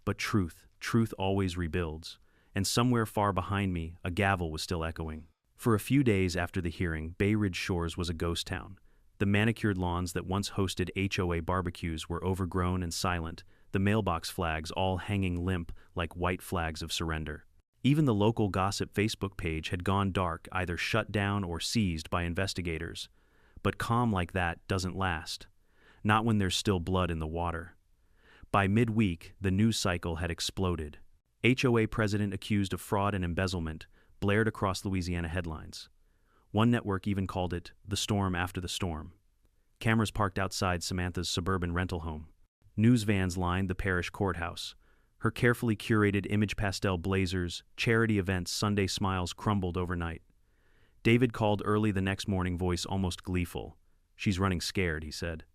But truth always rebuilds. And somewhere far behind me, a gavel was still echoing. For a few days after the hearing, Bay Ridge Shores was a ghost town. The manicured lawns that once hosted HOA barbecues were overgrown and silent, the mailbox flags all hanging limp like white flags of surrender. Even the local gossip Facebook page had gone dark, either shut down or seized by investigators. But calm like that doesn't last. Not when there's still blood in the water. By midweek, the news cycle had exploded. HOA president accused of fraud and embezzlement blared across Louisiana headlines. One network even called it the storm after the storm. Cameras parked outside Samantha's suburban rental home. News vans lined the parish courthouse. Her carefully curated image pastel blazers, charity events, Sunday smiles crumbled overnight. David called early the next morning, voice almost gleeful. "She's running scared," he said.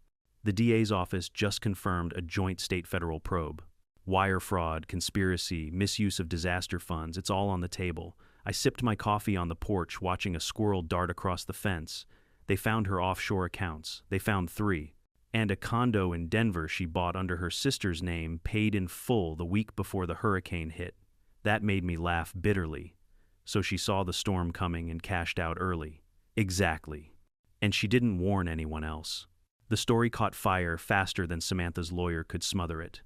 The DA's office just confirmed a joint state-federal probe. Wire fraud, conspiracy, misuse of disaster funds, it's all on the table. I sipped my coffee on the porch watching a squirrel dart across the fence. They found her offshore accounts. They found 3. And a condo in Denver she bought under her sister's name, paid in full the week before the hurricane hit. That made me laugh bitterly. So she saw the storm coming and cashed out early. Exactly. And she didn't warn anyone else. The story caught fire faster than Samantha's lawyer could smother it.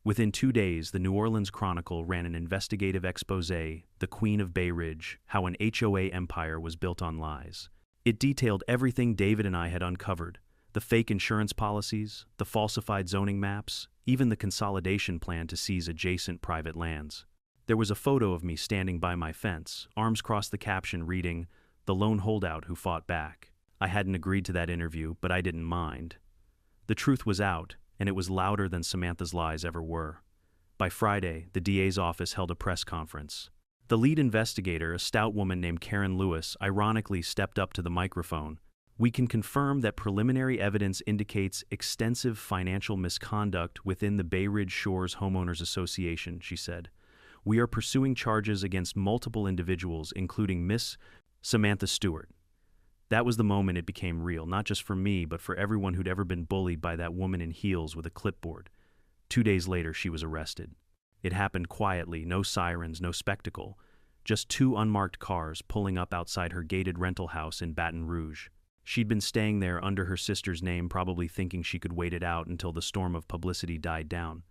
Within 2 days, the New Orleans Chronicle ran an investigative exposé, The Queen of Bay Ridge, how an HOA empire was built on lies. It detailed everything David and I had uncovered: the fake insurance policies, the falsified zoning maps, even the consolidation plan to seize adjacent private lands. There was a photo of me standing by my fence, arms crossed, the caption reading, "The lone holdout who fought back." I hadn't agreed to that interview, but I didn't mind. The truth was out, and it was louder than Samantha's lies ever were. By Friday, the DA's office held a press conference. The lead investigator, a stout woman named Karen Lewis, ironically stepped up to the microphone. "We can confirm that preliminary evidence indicates extensive financial misconduct within the Bay Ridge Shores Homeowners Association," she said. "We are pursuing charges against multiple individuals, including Miss Samantha Stewart." That was the moment it became real, not just for me, but for everyone who'd ever been bullied by that woman in heels with a clipboard. 2 days later, she was arrested. It happened quietly, no sirens, no spectacle. Just 2 unmarked cars pulling up outside her gated rental house in Baton Rouge. She'd been staying there under her sister's name, probably thinking she could wait it out until the storm of publicity died down.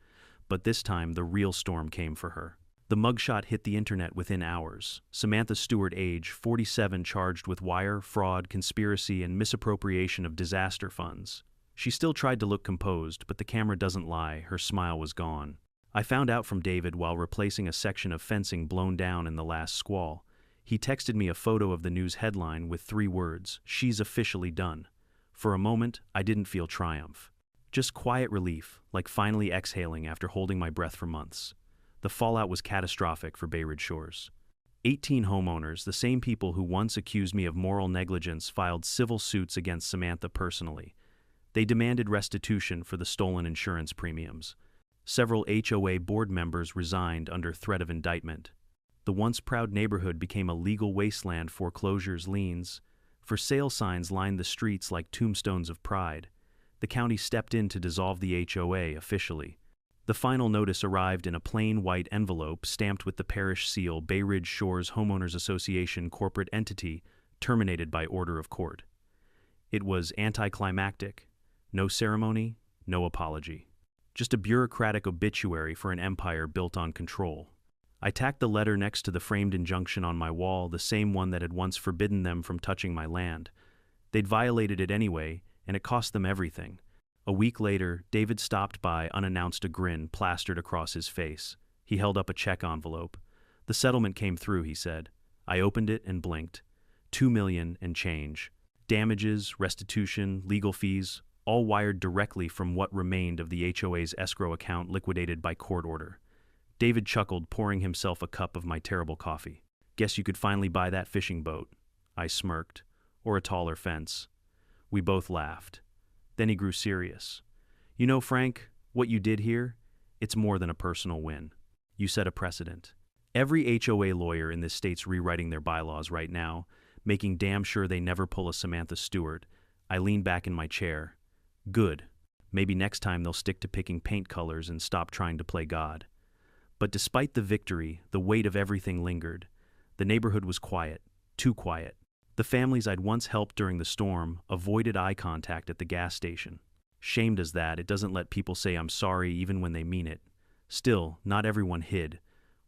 But this time, the real storm came for her. The mugshot hit the internet within hours. Samantha Stewart, age 47, charged with wire, fraud, conspiracy, and misappropriation of disaster funds. She still tried to look composed, but the camera doesn't lie, her smile was gone. I found out from David while replacing a section of fencing blown down in the last squall. He texted me a photo of the news headline with 3 words, "She's officially done." For a moment, I didn't feel triumph. Just quiet relief, like finally exhaling after holding my breath for months. The fallout was catastrophic for Bay Ridge Shores. 18 homeowners, the same people who once accused me of moral negligence, filed civil suits against Samantha personally. They demanded restitution for the stolen insurance premiums. Several HOA board members resigned under threat of indictment. The once proud neighborhood became a legal wasteland. Foreclosures, liens, for sale signs lined the streets like tombstones of pride. The county stepped in to dissolve the HOA officially. The final notice arrived in a plain white envelope stamped with the parish seal, Bay Ridge Shores Homeowners Association corporate entity, terminated by order of court. It was anticlimactic. No ceremony, no apology. Just a bureaucratic obituary for an empire built on control. I tacked the letter next to the framed injunction on my wall, the same one that had once forbidden them from touching my land. They'd violated it anyway, and it cost them everything. A week later, David stopped by unannounced, a grin plastered across his face. He held up a check envelope. "The settlement came through," he said. I opened it and blinked. $2 million and change. Damages, restitution, legal fees, all wired directly from what remained of the HOA's escrow account liquidated by court order. David chuckled, pouring himself a cup of my terrible coffee. "Guess you could finally buy that fishing boat." I smirked. "Or a taller fence." We both laughed. Then he grew serious. "You know, Frank, what you did here? It's more than a personal win. You set a precedent. Every HOA lawyer in this state's rewriting their bylaws right now, making damn sure they never pull a Samantha Stewart." I leaned back in my chair. "Good. Maybe next time they'll stick to picking paint colors and stop trying to play God." But despite the victory, the weight of everything lingered. The neighborhood was quiet, too quiet. The families I'd once helped during the storm avoided eye contact at the gas station. Shamed as that, it doesn't let people say I'm sorry even when they mean it. Still, not everyone hid.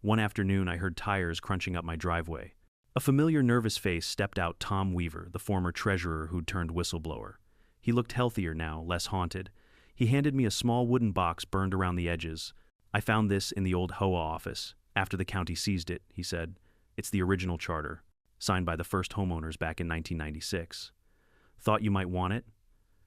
One afternoon, I heard tires crunching up my driveway. A familiar nervous face stepped out, Tom Weaver, the former treasurer who'd turned whistleblower. He looked healthier now, less haunted. He handed me a small wooden box burned around the edges. "I found this in the old HOA office, after the county seized it," he said. "It's the original charter, signed by the first homeowners back in 1996. Thought you might want it?"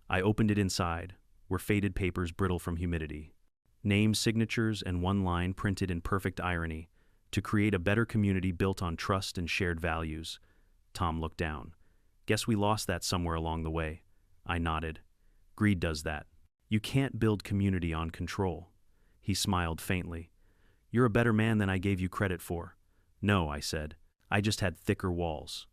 I opened it. Inside were faded papers brittle from humidity. Names, signatures, and one line printed in perfect irony: "To create a better community built on trust and shared values." Tom looked down. "Guess we lost that somewhere along the way." I nodded. "Greed does that." You can't build community on control. He smiled faintly. You're a better man than I gave you credit for. No, I said. I just had thicker walls.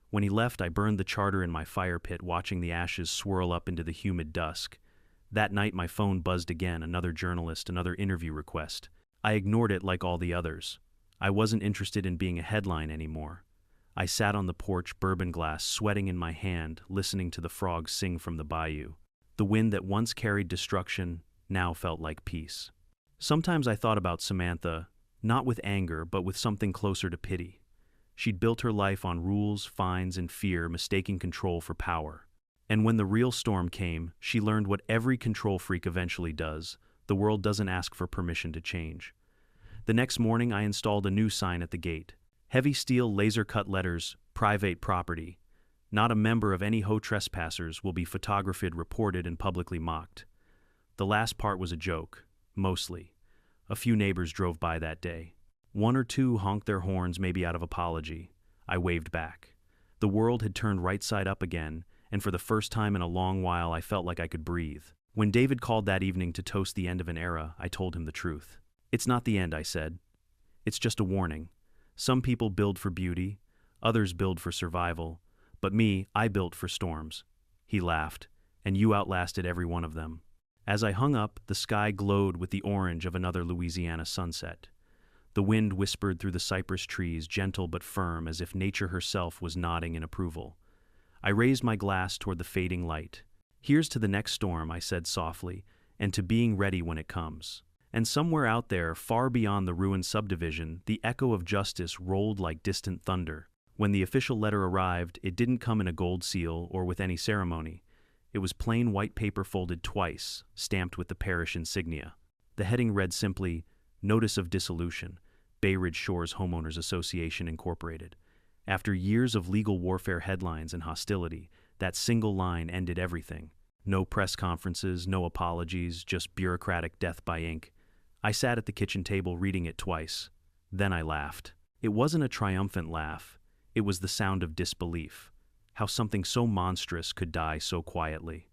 When he left, I burned the charter in my fire pit, watching the ashes swirl up into the humid dusk. That night, my phone buzzed again, another journalist, another interview request. I ignored it like all the others. I wasn't interested in being a headline anymore. I sat on the porch, bourbon glass sweating in my hand, listening to the frogs sing from the bayou. The wind that once carried destruction now felt like peace. Sometimes I thought about Samantha, not with anger, but with something closer to pity. She'd built her life on rules, fines, and fear, mistaking control for power. And when the real storm came, she learned what every control freak eventually does. The world doesn't ask for permission to change. The next morning, I installed a new sign at the gate. Heavy steel laser-cut letters, private property. Not a member of any HOA trespassers will be photographed, reported, and publicly mocked. The last part was a joke, mostly. A few neighbors drove by that day. One or two honked their horns, maybe out of apology. I waved back. The world had turned right side up again, and for the first time in a long while I felt like I could breathe. When David called that evening to toast the end of an era, I told him the truth. It's not the end, I said. It's just a warning. Some people build for beauty, others build for survival, but me, I built for storms. He laughed, and you outlasted every one of them. As I hung up, the sky glowed with the orange of another Louisiana sunset. The wind whispered through the cypress trees, gentle but firm, as if nature herself was nodding in approval. I raised my glass toward the fading light. Here's to the next storm, I said softly, and to being ready when it comes. And somewhere out there, far beyond the ruined subdivision, the echo of justice rolled like distant thunder. When the official letter arrived, it didn't come in a gold seal or with any ceremony. It was plain white paper folded twice, stamped with the parish insignia. The heading read simply, Notice of Dissolution, Bay Ridge Shores Homeowners Association Incorporated. After years of legal warfare headlines and hostility, that single line ended everything. No press conferences, no apologies, just bureaucratic death by ink. I sat at the kitchen table reading it twice. Then I laughed. It wasn't a triumphant laugh. It was the sound of disbelief. How something so monstrous could die so quietly.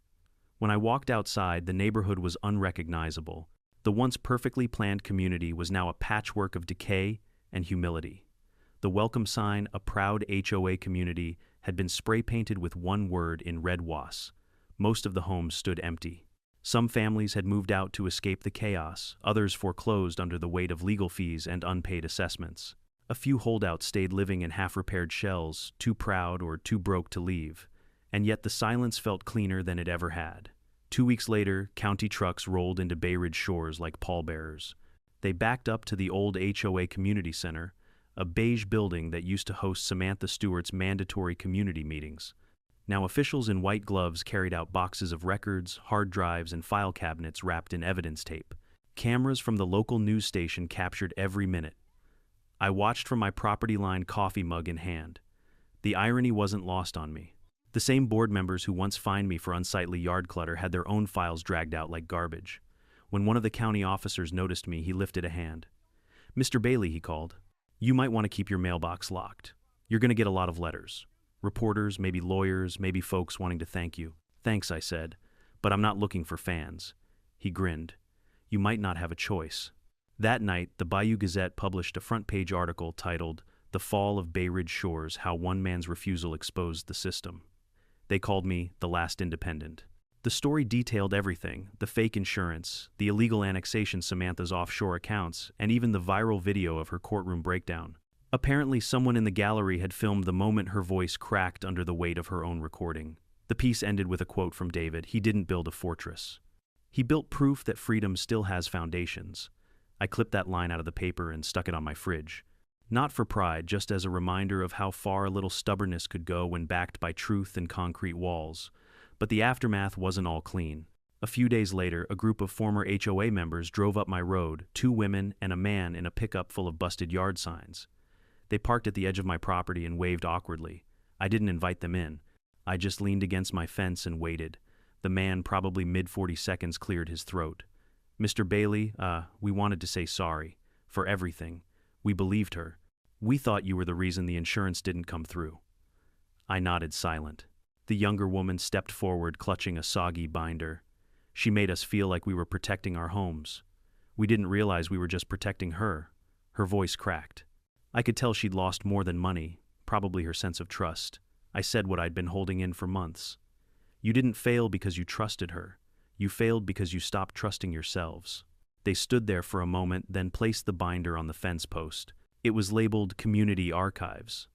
When I walked outside, the neighborhood was unrecognizable. The once perfectly planned community was now a patchwork of decay and humility. The welcome sign, a proud HOA community, had been spray-painted with one word in red wass. Most of the homes stood empty. Some families had moved out to escape the chaos, others foreclosed under the weight of legal fees and unpaid assessments. A few holdouts stayed living in half-repaired shells, too proud or too broke to leave. And yet the silence felt cleaner than it ever had. 2 weeks later, county trucks rolled into Bay Ridge Shores like pallbearers. They backed up to the old HOA Community Center, a beige building that used to host Samantha Stewart's mandatory community meetings. Now officials in white gloves carried out boxes of records, hard drives, and file cabinets wrapped in evidence tape. Cameras from the local news station captured every minute. I watched from my property-lined coffee mug in hand. The irony wasn't lost on me. The same board members who once fined me for unsightly yard clutter had their own files dragged out like garbage. When one of the county officers noticed me, he lifted a hand. "Mr. Bailey," he called, "you might want to keep your mailbox locked. You're going to get a lot of letters. Reporters, maybe lawyers, maybe folks wanting to thank you." "Thanks," I said, "but I'm not looking for fans." He grinned. "You might not have a choice." That night, the Bayou Gazette published a front-page article titled, "The Fall of Bay Ridge Shores, How One Man's Refusal Exposed the System." They called me the last independent. The story detailed everything, the fake insurance, the illegal annexation Samantha's offshore accounts, and even the viral video of her courtroom breakdown. Apparently, someone in the gallery had filmed the moment her voice cracked under the weight of her own recording. The piece ended with a quote from David. He didn't build a fortress. He built proof that freedom still has foundations. I clipped that line out of the paper and stuck it on my fridge. Not for pride, just as a reminder of how far a little stubbornness could go when backed by truth and concrete walls. But the aftermath wasn't all clean. A few days later, a group of former HOA members drove up my road, 2 women and a man in a pickup full of busted yard signs. They parked at the edge of my property and waved awkwardly. I didn't invite them in. I just leaned against my fence and waited. The man, probably mid-40 seconds, cleared his throat. "Mr. Bailey, we wanted to say sorry. For everything. We believed her. We thought you were the reason the insurance didn't come through." I nodded silent. The younger woman stepped forward, clutching a soggy binder. She made us feel like we were protecting our homes. We didn't realize we were just protecting her. Her voice cracked. I could tell she'd lost more than money, probably her sense of trust. I said what I'd been holding in for months. You didn't fail because you trusted her. You failed because you stopped trusting yourselves. They stood there for a moment, then placed the binder on the fence post. It was labeled Community Archives.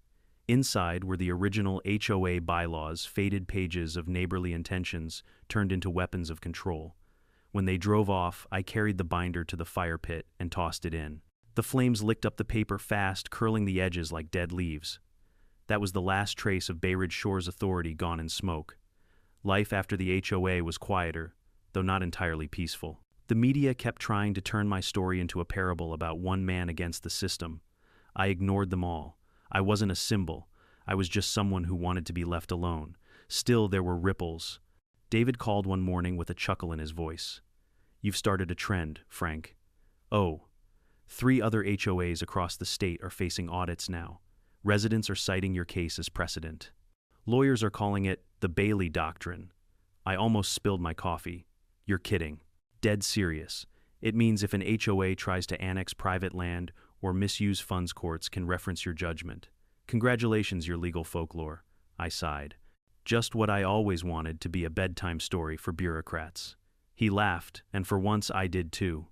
Inside were the original HOA bylaws, faded pages of neighborly intentions turned into weapons of control. When they drove off, I carried the binder to the fire pit and tossed it in. The flames licked up the paper fast, curling the edges like dead leaves. That was the last trace of Bay Ridge Shore's authority gone in smoke. Life after the HOA was quieter, though not entirely peaceful. The media kept trying to turn my story into a parable about one man against the system. I ignored them all. I wasn't a symbol. I was just someone who wanted to be left alone. Still, there were ripples. David called one morning with a chuckle in his voice. "You've started a trend, Frank." "Oh." 3 other HOAs across the state are facing audits now. Residents are citing your case as precedent. Lawyers are calling it the Bailey Doctrine. I almost spilled my coffee. "You're kidding." "Dead serious. It means if an HOA tries to annex private land or misuse funds, courts can reference your judgment. Congratulations, your legal folklore." I sighed. Just what I always wanted to be a bedtime story for bureaucrats. He laughed, and for once I did too.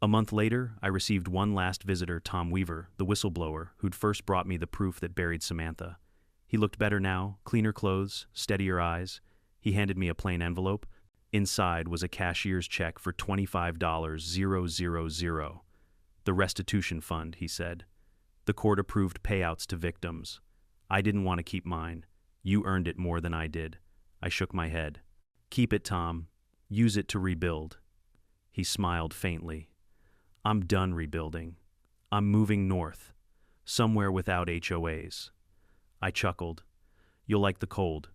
A month later, I received one last visitor, Tom Weaver, the whistleblower, who'd first brought me the proof that buried Samantha. He looked better now, cleaner clothes, steadier eyes. He handed me a plain envelope. Inside was a cashier's check for $25,000. "The restitution fund," he said. "The court-approved payouts to victims. I didn't want to keep mine. You earned it more than I did." I shook my head. "Keep it, Tom. Use it to rebuild." He smiled faintly. "I'm done rebuilding. I'm moving north, somewhere without HOAs." I chuckled. "You'll like the cold.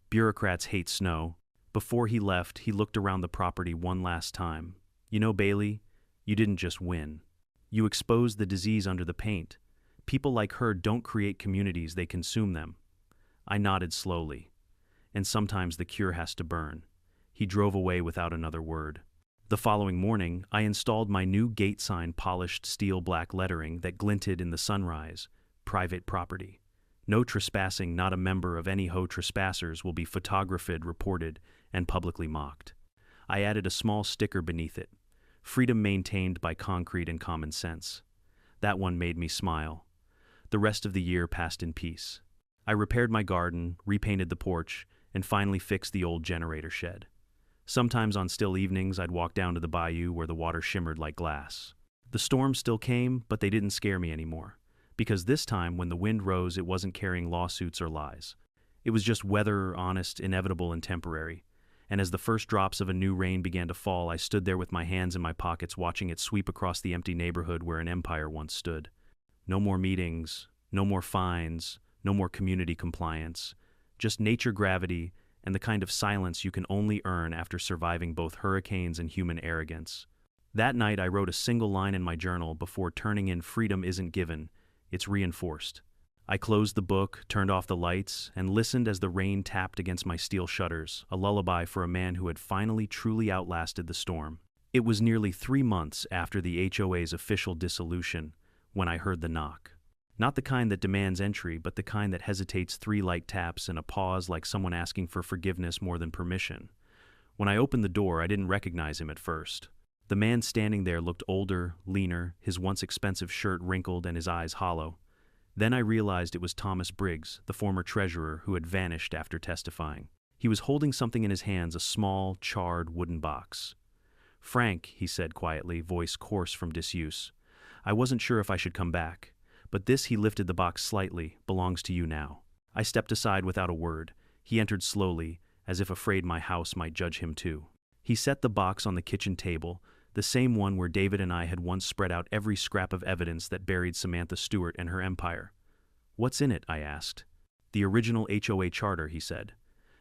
Bureaucrats hate snow." Before he left, he looked around the property one last time. "You know, Bailey, you didn't just win. You exposed the disease under the paint. People like her don't create communities, they consume them." I nodded slowly. "And sometimes the cure has to burn." He drove away without another word. The following morning, I installed my new gate sign, polished steel black lettering that glinted in the sunrise. "Private property. No trespassing, not a member of any HOA trespassers will be photographed, reported, and publicly mocked." I added a small sticker beneath it. "Freedom maintained by concrete and common sense." That one made me smile. The rest of the year passed in peace. I repaired my garden, repainted the porch, and finally fixed the old generator shed. Sometimes on still evenings, I'd walk down to the bayou where the water shimmered like glass. The storms still came, but they didn't scare me anymore. Because this time, when the wind rose, it wasn't carrying lawsuits or lies. It was just weather, honest, inevitable, and temporary. And as the first drops of a new rain began to fall, I stood there with my hands in my pockets, watching it sweep across the empty neighborhood where an empire once stood. No more meetings, no more fines, no more community compliance. Just nature, gravity, and the kind of silence you can only earn after surviving both hurricanes and human arrogance. That night, I wrote a single line in my journal before turning in "Freedom isn't given, it's reinforced." I closed the book, turned off the lights, and listened as the rain tapped against my steel shutters, a lullaby for a man who had finally truly outlasted the storm. It was nearly 3 months after the HOA's official dissolution when I heard the knock. Not the kind that demands entry, but the kind that hesitates 3 light taps and a pause like someone asking for forgiveness more than permission. When I opened the door, I didn't recognize him at first. The man standing there looked older, leaner, his once expensive shirt wrinkled and his eyes hollow. Then I realized it was Thomas Briggs, the former treasurer who had vanished after testifying. He was holding something in his hands, a small, charred wooden box. "Frank," he said quietly, voice coarse from disuse. "I wasn't sure if I should come back. But this," he lifted the box slightly, "belongs to you now." I stepped aside without a word. He entered slowly, as if afraid my house might judge him too. He set the box on the kitchen table, the same one where David and I had once spread out every scrap of evidence that buried Samantha Stewart and her empire. "What's in it?" I asked. "The original HOA charter," he said.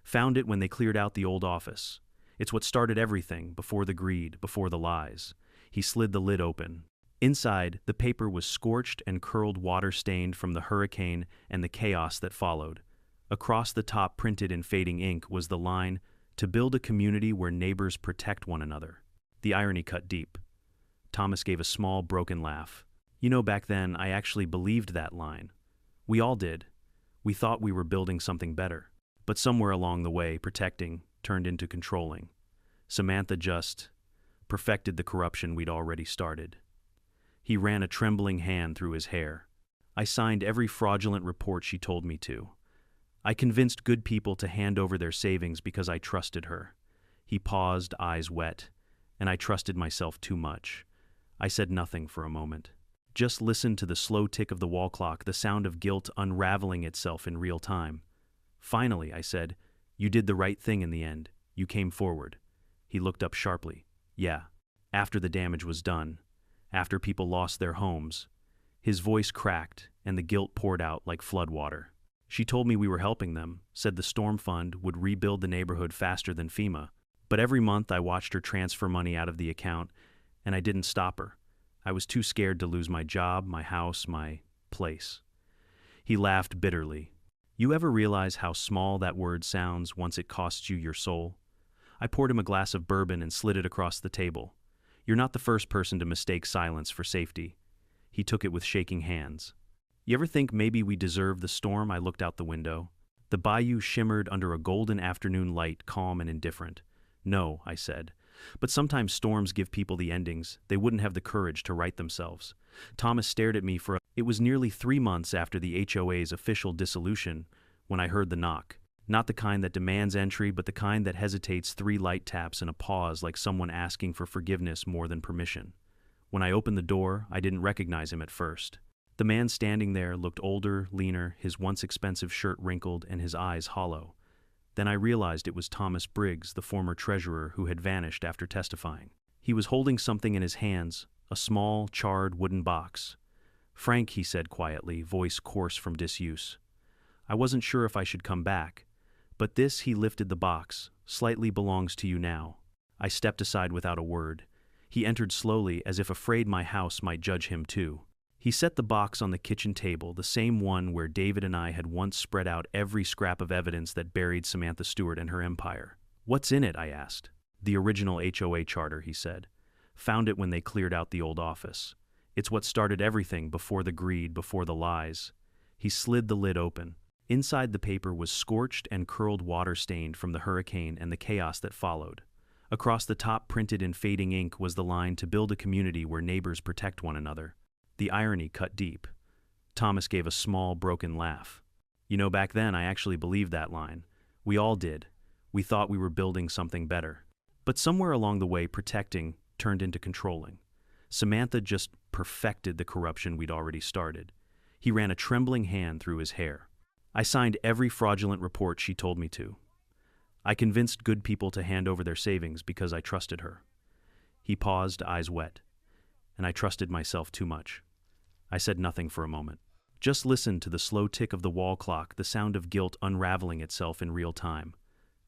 "Found it when they cleared out the old office. It's what started everything, before the greed, before the lies." He slid the lid open. Inside, the paper was scorched and curled, water-stained from the hurricane and the chaos that followed. Across the top, printed in fading ink, was the line, to build a community where neighbors protect one another. The irony cut deep. Thomas gave a small, broken laugh. You know, back then, I actually believed that line. We all did. We thought we were building something better. But somewhere along the way, protecting turned into controlling. Samantha just perfected the corruption we'd already started. He ran a trembling hand through his hair. I signed every fraudulent report she told me to. I convinced good people to hand over their savings because I trusted her. He paused, eyes wet, and I trusted myself too much. I said nothing for a moment. Just listened to the slow tick of the wall clock, the sound of guilt unraveling itself in real time. Finally, I said, "You did the right thing in the end. You came forward." He looked up sharply. Yeah, after the damage was done, after people lost their homes. His voice cracked, and the guilt poured out like floodwater. She told me we were helping them, said the storm fund would rebuild the neighborhood faster than FEMA. But every month I watched her transfer money out of the account, and I didn't stop her. I was too scared to lose my job, my house, my place. He laughed bitterly. You ever realize how small that word sounds once it costs you your soul? I poured him a glass of bourbon and slid it across the table. You're not the first person to mistake silence for safety. He took it with shaking hands. You ever think maybe we deserve the storm? I looked out the window. The bayou shimmered under a golden afternoon light, calm and indifferent. No, I said. But sometimes storms give people the endings they wouldn't have the courage to write themselves. Thomas stared at me for It was nearly 3 months after the HOA's official dissolution when I heard the knock. Not the kind that demands entry, but the kind that hesitates 3 light taps and a pause, like someone asking for forgiveness more than permission. When I opened the door, I didn't recognize him at first. The man standing there looked older, leaner, his once expensive shirt wrinkled and his eyes hollow. Then I realized it was Thomas Briggs, the former treasurer who had vanished after testifying. He was holding something in his hands, a small, charred wooden box. "Frank," he said quietly, voice coarse from disuse. "I wasn't sure if I should come back, but this," he lifted the box, "slightly belongs to you now." I stepped aside without a word. He entered slowly, as if afraid my house might judge him too. He set the box on the kitchen table, the same one where David and I had once spread out every scrap of evidence that buried Samantha Stewart and her empire. "What's in it?" I asked. "The original HOA charter," he said. "Found it when they cleared out the old office. It's what started everything, before the greed, before the lies." He slid the lid open. Inside the paper was scorched and curled water stained from the hurricane and the chaos that followed. Across the top, printed in fading ink, was the line, "To build a community where neighbors protect one another." The irony cut deep. Thomas gave a small, broken laugh. You know, back then I actually believed that line. We all did. We thought we were building something better. But somewhere along the way, protecting turned into controlling. Samantha just perfected the corruption we'd already started. He ran a trembling hand through his hair. I signed every fraudulent report she told me to. I convinced good people to hand over their savings because I trusted her. He paused, eyes wet. And I trusted myself too much. I said nothing for a moment. Just listened to the slow tick of the wall clock, the sound of guilt unraveling itself in real time.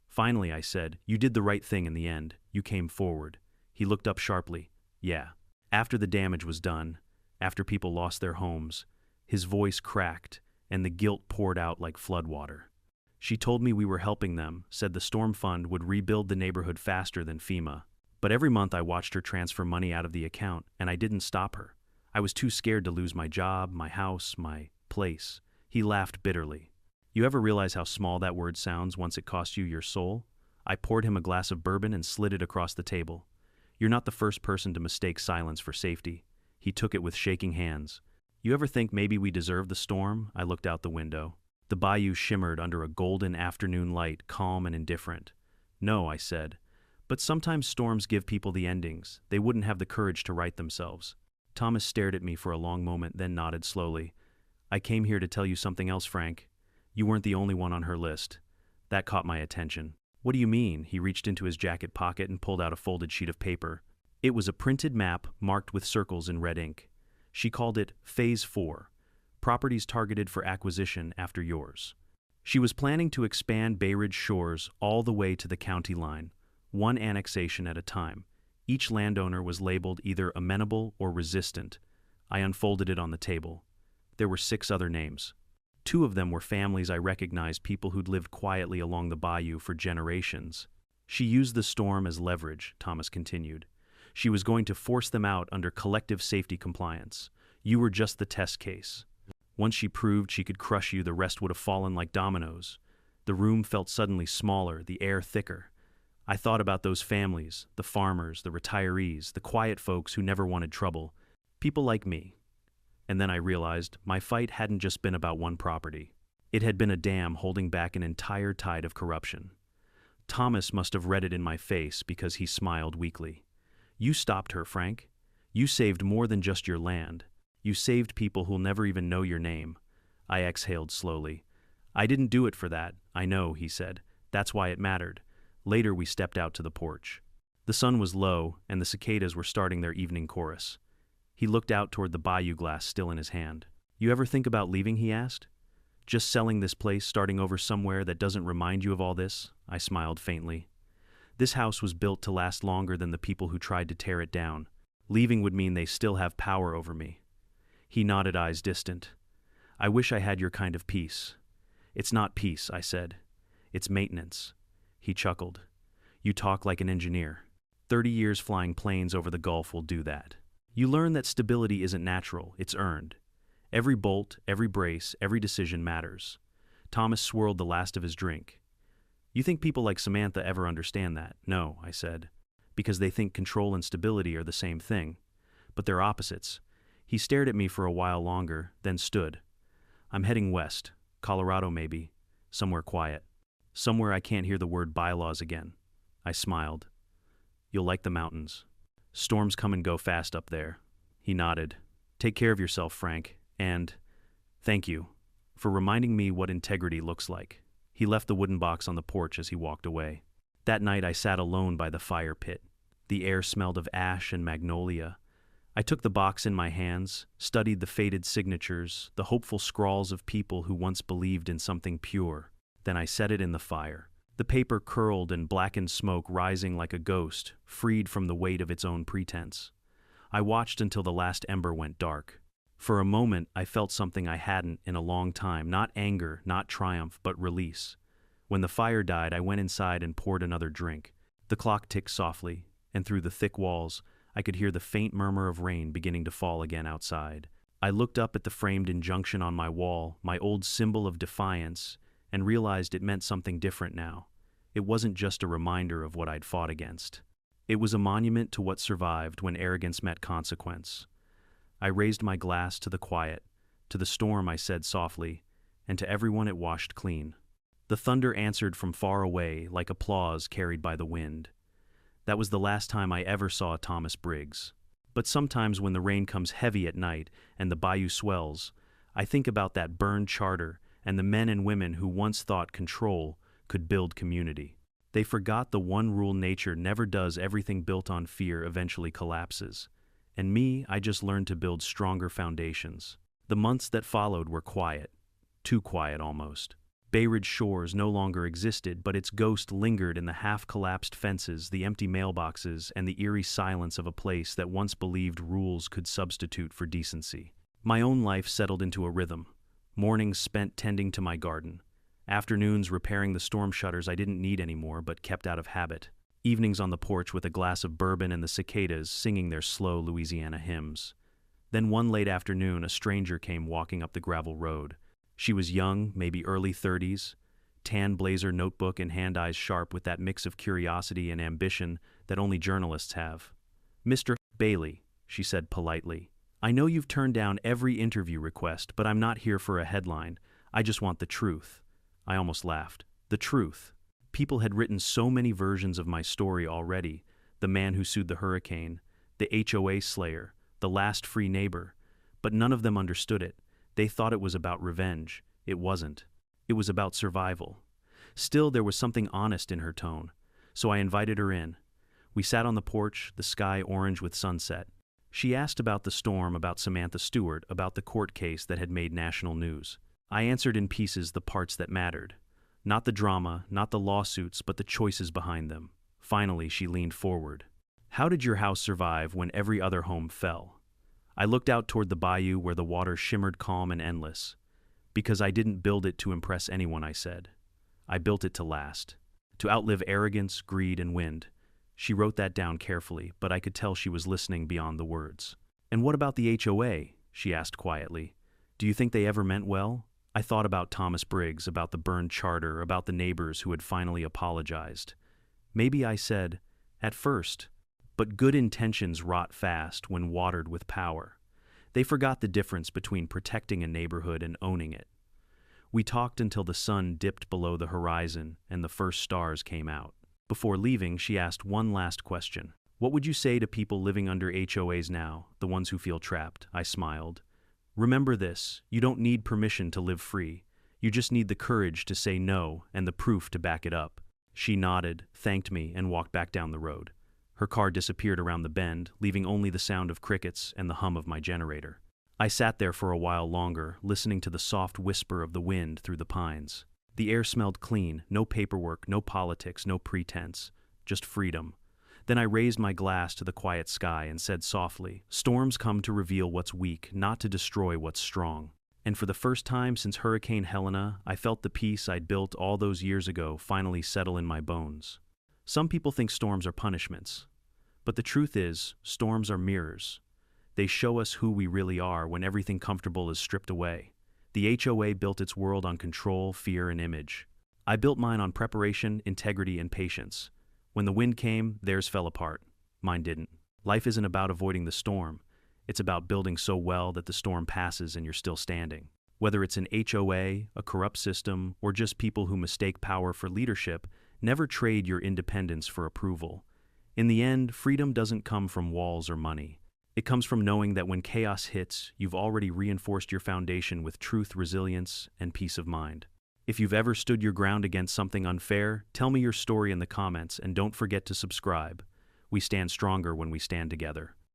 Finally, I said, "You did the right thing in the end. You came forward." He looked up sharply. Yeah. After the damage was done, after people lost their homes, his voice cracked, and the guilt poured out like floodwater. "She told me we were helping them, said the storm fund would rebuild the neighborhood faster than FEMA. But every month I watched her transfer money out of the account, and I didn't stop her. I was too scared to lose my job, my house, my place." He laughed bitterly. You ever realize how small that word sounds once it costs you your soul? I poured him a glass of bourbon and slid it across the table. You're not the first person to mistake silence for safety. He took it with shaking hands. You ever think maybe we deserve the storm? I looked out the window. The bayou shimmered under a golden afternoon light, calm and indifferent. No, I said. But sometimes storms give people the endings they wouldn't have the courage to write themselves. Thomas stared at me for a long moment, then nodded slowly. "I came here to tell you something else, Frank. You weren't the only one on her list." That caught my attention. "What do you mean?" He reached into his jacket pocket and pulled out a folded sheet of paper. It was a printed map marked with circles in red ink. She called it Phase 4, properties targeted for acquisition after yours. She was planning to expand Bay Ridge Shores all the way to the county line, one annexation at a time. Each landowner was labeled either amenable or resistant. I unfolded it on the table. There were 6 other names. 2 of them were families I recognized, people who'd lived quietly along the bayou for generations. She used the storm as leverage, Thomas continued. She was going to force them out under collective safety compliance. You were just the test case. Once she proved she could crush you, the rest would have fallen like dominoes. The room felt suddenly smaller, the air thicker. I thought about those families, the farmers, the retirees, the quiet folks who never wanted trouble, people like me. And then I realized my fight hadn't just been about one property. It had been a dam holding back an entire tide of corruption. Thomas must have read it in my face because he smiled weakly. You stopped her, Frank. You saved more than just your land. You saved people who'll never even know your name. I exhaled slowly. I didn't do it for that, I know, he said. That's why it mattered. Later we stepped out to the porch. The sun was low, and the cicadas were starting their evening chorus. He looked out toward the bayou glass still in his hand. You ever think about leaving, he asked. Just selling this place, starting over somewhere that doesn't remind you of all this? I smiled faintly. This house was built to last longer than the people who tried to tear it down. Leaving would mean they still have power over me. He nodded, eyes distant. I wish I had your kind of peace. It's not peace, I said. It's maintenance. He chuckled. You talk like an engineer. 30 years flying planes over the Gulf will do that. You learn that stability isn't natural, it's earned. Every bolt, every brace, every decision matters. Thomas swirled the last of his drink. You think people like Samantha ever understand that? No, I said. Because they think control and stability are the same thing. But they're opposites. He stared at me for a while longer, then stood. I'm heading west. Colorado maybe. Somewhere quiet. Somewhere I can't hear the word bylaws again. I smiled. You'll like the mountains. Storms come and go fast up there. He nodded. Take care of yourself, Frank. And thank you for reminding me what integrity looks like. He left the wooden box on the porch as he walked away. That night I sat alone by the fire pit. The air smelled of ash and magnolia. I took the box in my hands, studied the faded signatures, the hopeful scrawls of people who once believed in something pure. Then I set it in the fire. The paper curled in blackened smoke, rising like a ghost, freed from the weight of its own pretense. I watched until the last ember went dark. For a moment, I felt something I hadn't in a long time, not anger, not triumph, but release. When the fire died, I went inside and poured another drink. The clock ticked softly, and through the thick walls, I could hear the faint murmur of rain beginning to fall again outside. I looked up at the framed injunction on my wall, my old symbol of defiance, and realized it meant something different now. It wasn't just a reminder of what I'd fought against. It was a monument to what survived when arrogance met consequence. I raised my glass to the quiet, to the storm, I said softly, and to everyone it washed clean. The thunder answered from far away like applause carried by the wind. That was the last time I ever saw Thomas Briggs. But sometimes when the rain comes heavy at night and the bayou swells, I think about that burned charter and the men and women who once thought control could build community. They forgot the one rule nature never does: everything built on fear eventually collapses. And me, I just learned to build stronger foundations. The months that followed were quiet, too quiet almost. Bay Ridge Shores no longer existed, but its ghost lingered in the half-collapsed fences, the empty mailboxes, and the eerie silence of a place that once believed rules could substitute for decency. My own life settled into a rhythm. Mornings spent tending to my garden. Afternoons repairing the storm shutters I didn't need anymore but kept out of habit. Evenings on the porch with a glass of bourbon and the cicadas singing their slow Louisiana hymns. Then one late afternoon, a stranger came walking up the gravel road. She was young, maybe early 30s, tan blazer, notebook, and hand, eyes sharp with that mix of curiosity and ambition that only journalists have. Mr. Bailey, she said politely, I know you've turned down every interview request, but I'm not here for a headline. I just want the truth. I almost laughed. The truth. People had written so many versions of my story already. The man who sued the hurricane, the HOA slayer, the last free neighbor. But none of them understood it. They thought it was about revenge. It wasn't. It was about survival. Still, there was something honest in her tone, so I invited her in. We sat on the porch, the sky orange with sunset. She asked about the storm, about Samantha Stewart, about the court case that had made national news. I answered in pieces the parts that mattered. Not the drama, not the lawsuits, but the choices behind them. Finally, she leaned forward. How did your house survive when every other home fell? I looked out toward the bayou where the water shimmered calm and endless. Because I didn't build it to impress anyone, I said. I built it to last. To outlive arrogance, greed, and wind. She wrote that down carefully, but I could tell she was listening beyond the words. And what about the HOA? She asked quietly. Do you think they ever meant well? I thought about Thomas Briggs, about the burned charter, about the neighbors who had finally apologized. Maybe I said, at first, but good intentions rot fast when watered with power. They forgot the difference between protecting a neighborhood and owning it. We talked until the sun dipped below the horizon and the first stars came out. Before leaving, she asked one last question. What would you say to people living under HOAs now, the ones who feel trapped? I smiled. Remember this, you don't need permission to live free. You just need the courage to say no and the proof to back it up. She nodded, thanked me, and walked back down the road. Her car disappeared around the bend, leaving only the sound of crickets and the hum of my generator. I sat there for a while longer, listening to the soft whisper of the wind through the pines. The air smelled clean, no paperwork, no politics, no pretense, just freedom. Then I raised my glass to the quiet sky and said softly, storms come to reveal what's weak, not to destroy what's strong. And for the first time since Hurricane Helena, I felt the peace I'd built all those years ago finally settle in my bones. Some people think storms are punishments. But the truth is, storms are mirrors. They show us who we really are when everything comfortable is stripped away. The HOA built its world on control, fear, and image. I built mine on preparation, integrity, and patience. When the wind came, theirs fell apart. Mine didn't. Life isn't about avoiding the storm. It's about building so well that the storm passes and you're still standing. Whether it's an HOA, a corrupt system, or just people who mistake power for leadership, never trade your independence for approval. In the end, freedom doesn't come from walls or money. It comes from knowing that when chaos hits, you've already reinforced your foundation with truth, resilience, and peace of mind. If you've ever stood your ground against something unfair, tell me your story in the comments and don't forget to subscribe. We stand stronger when we stand together.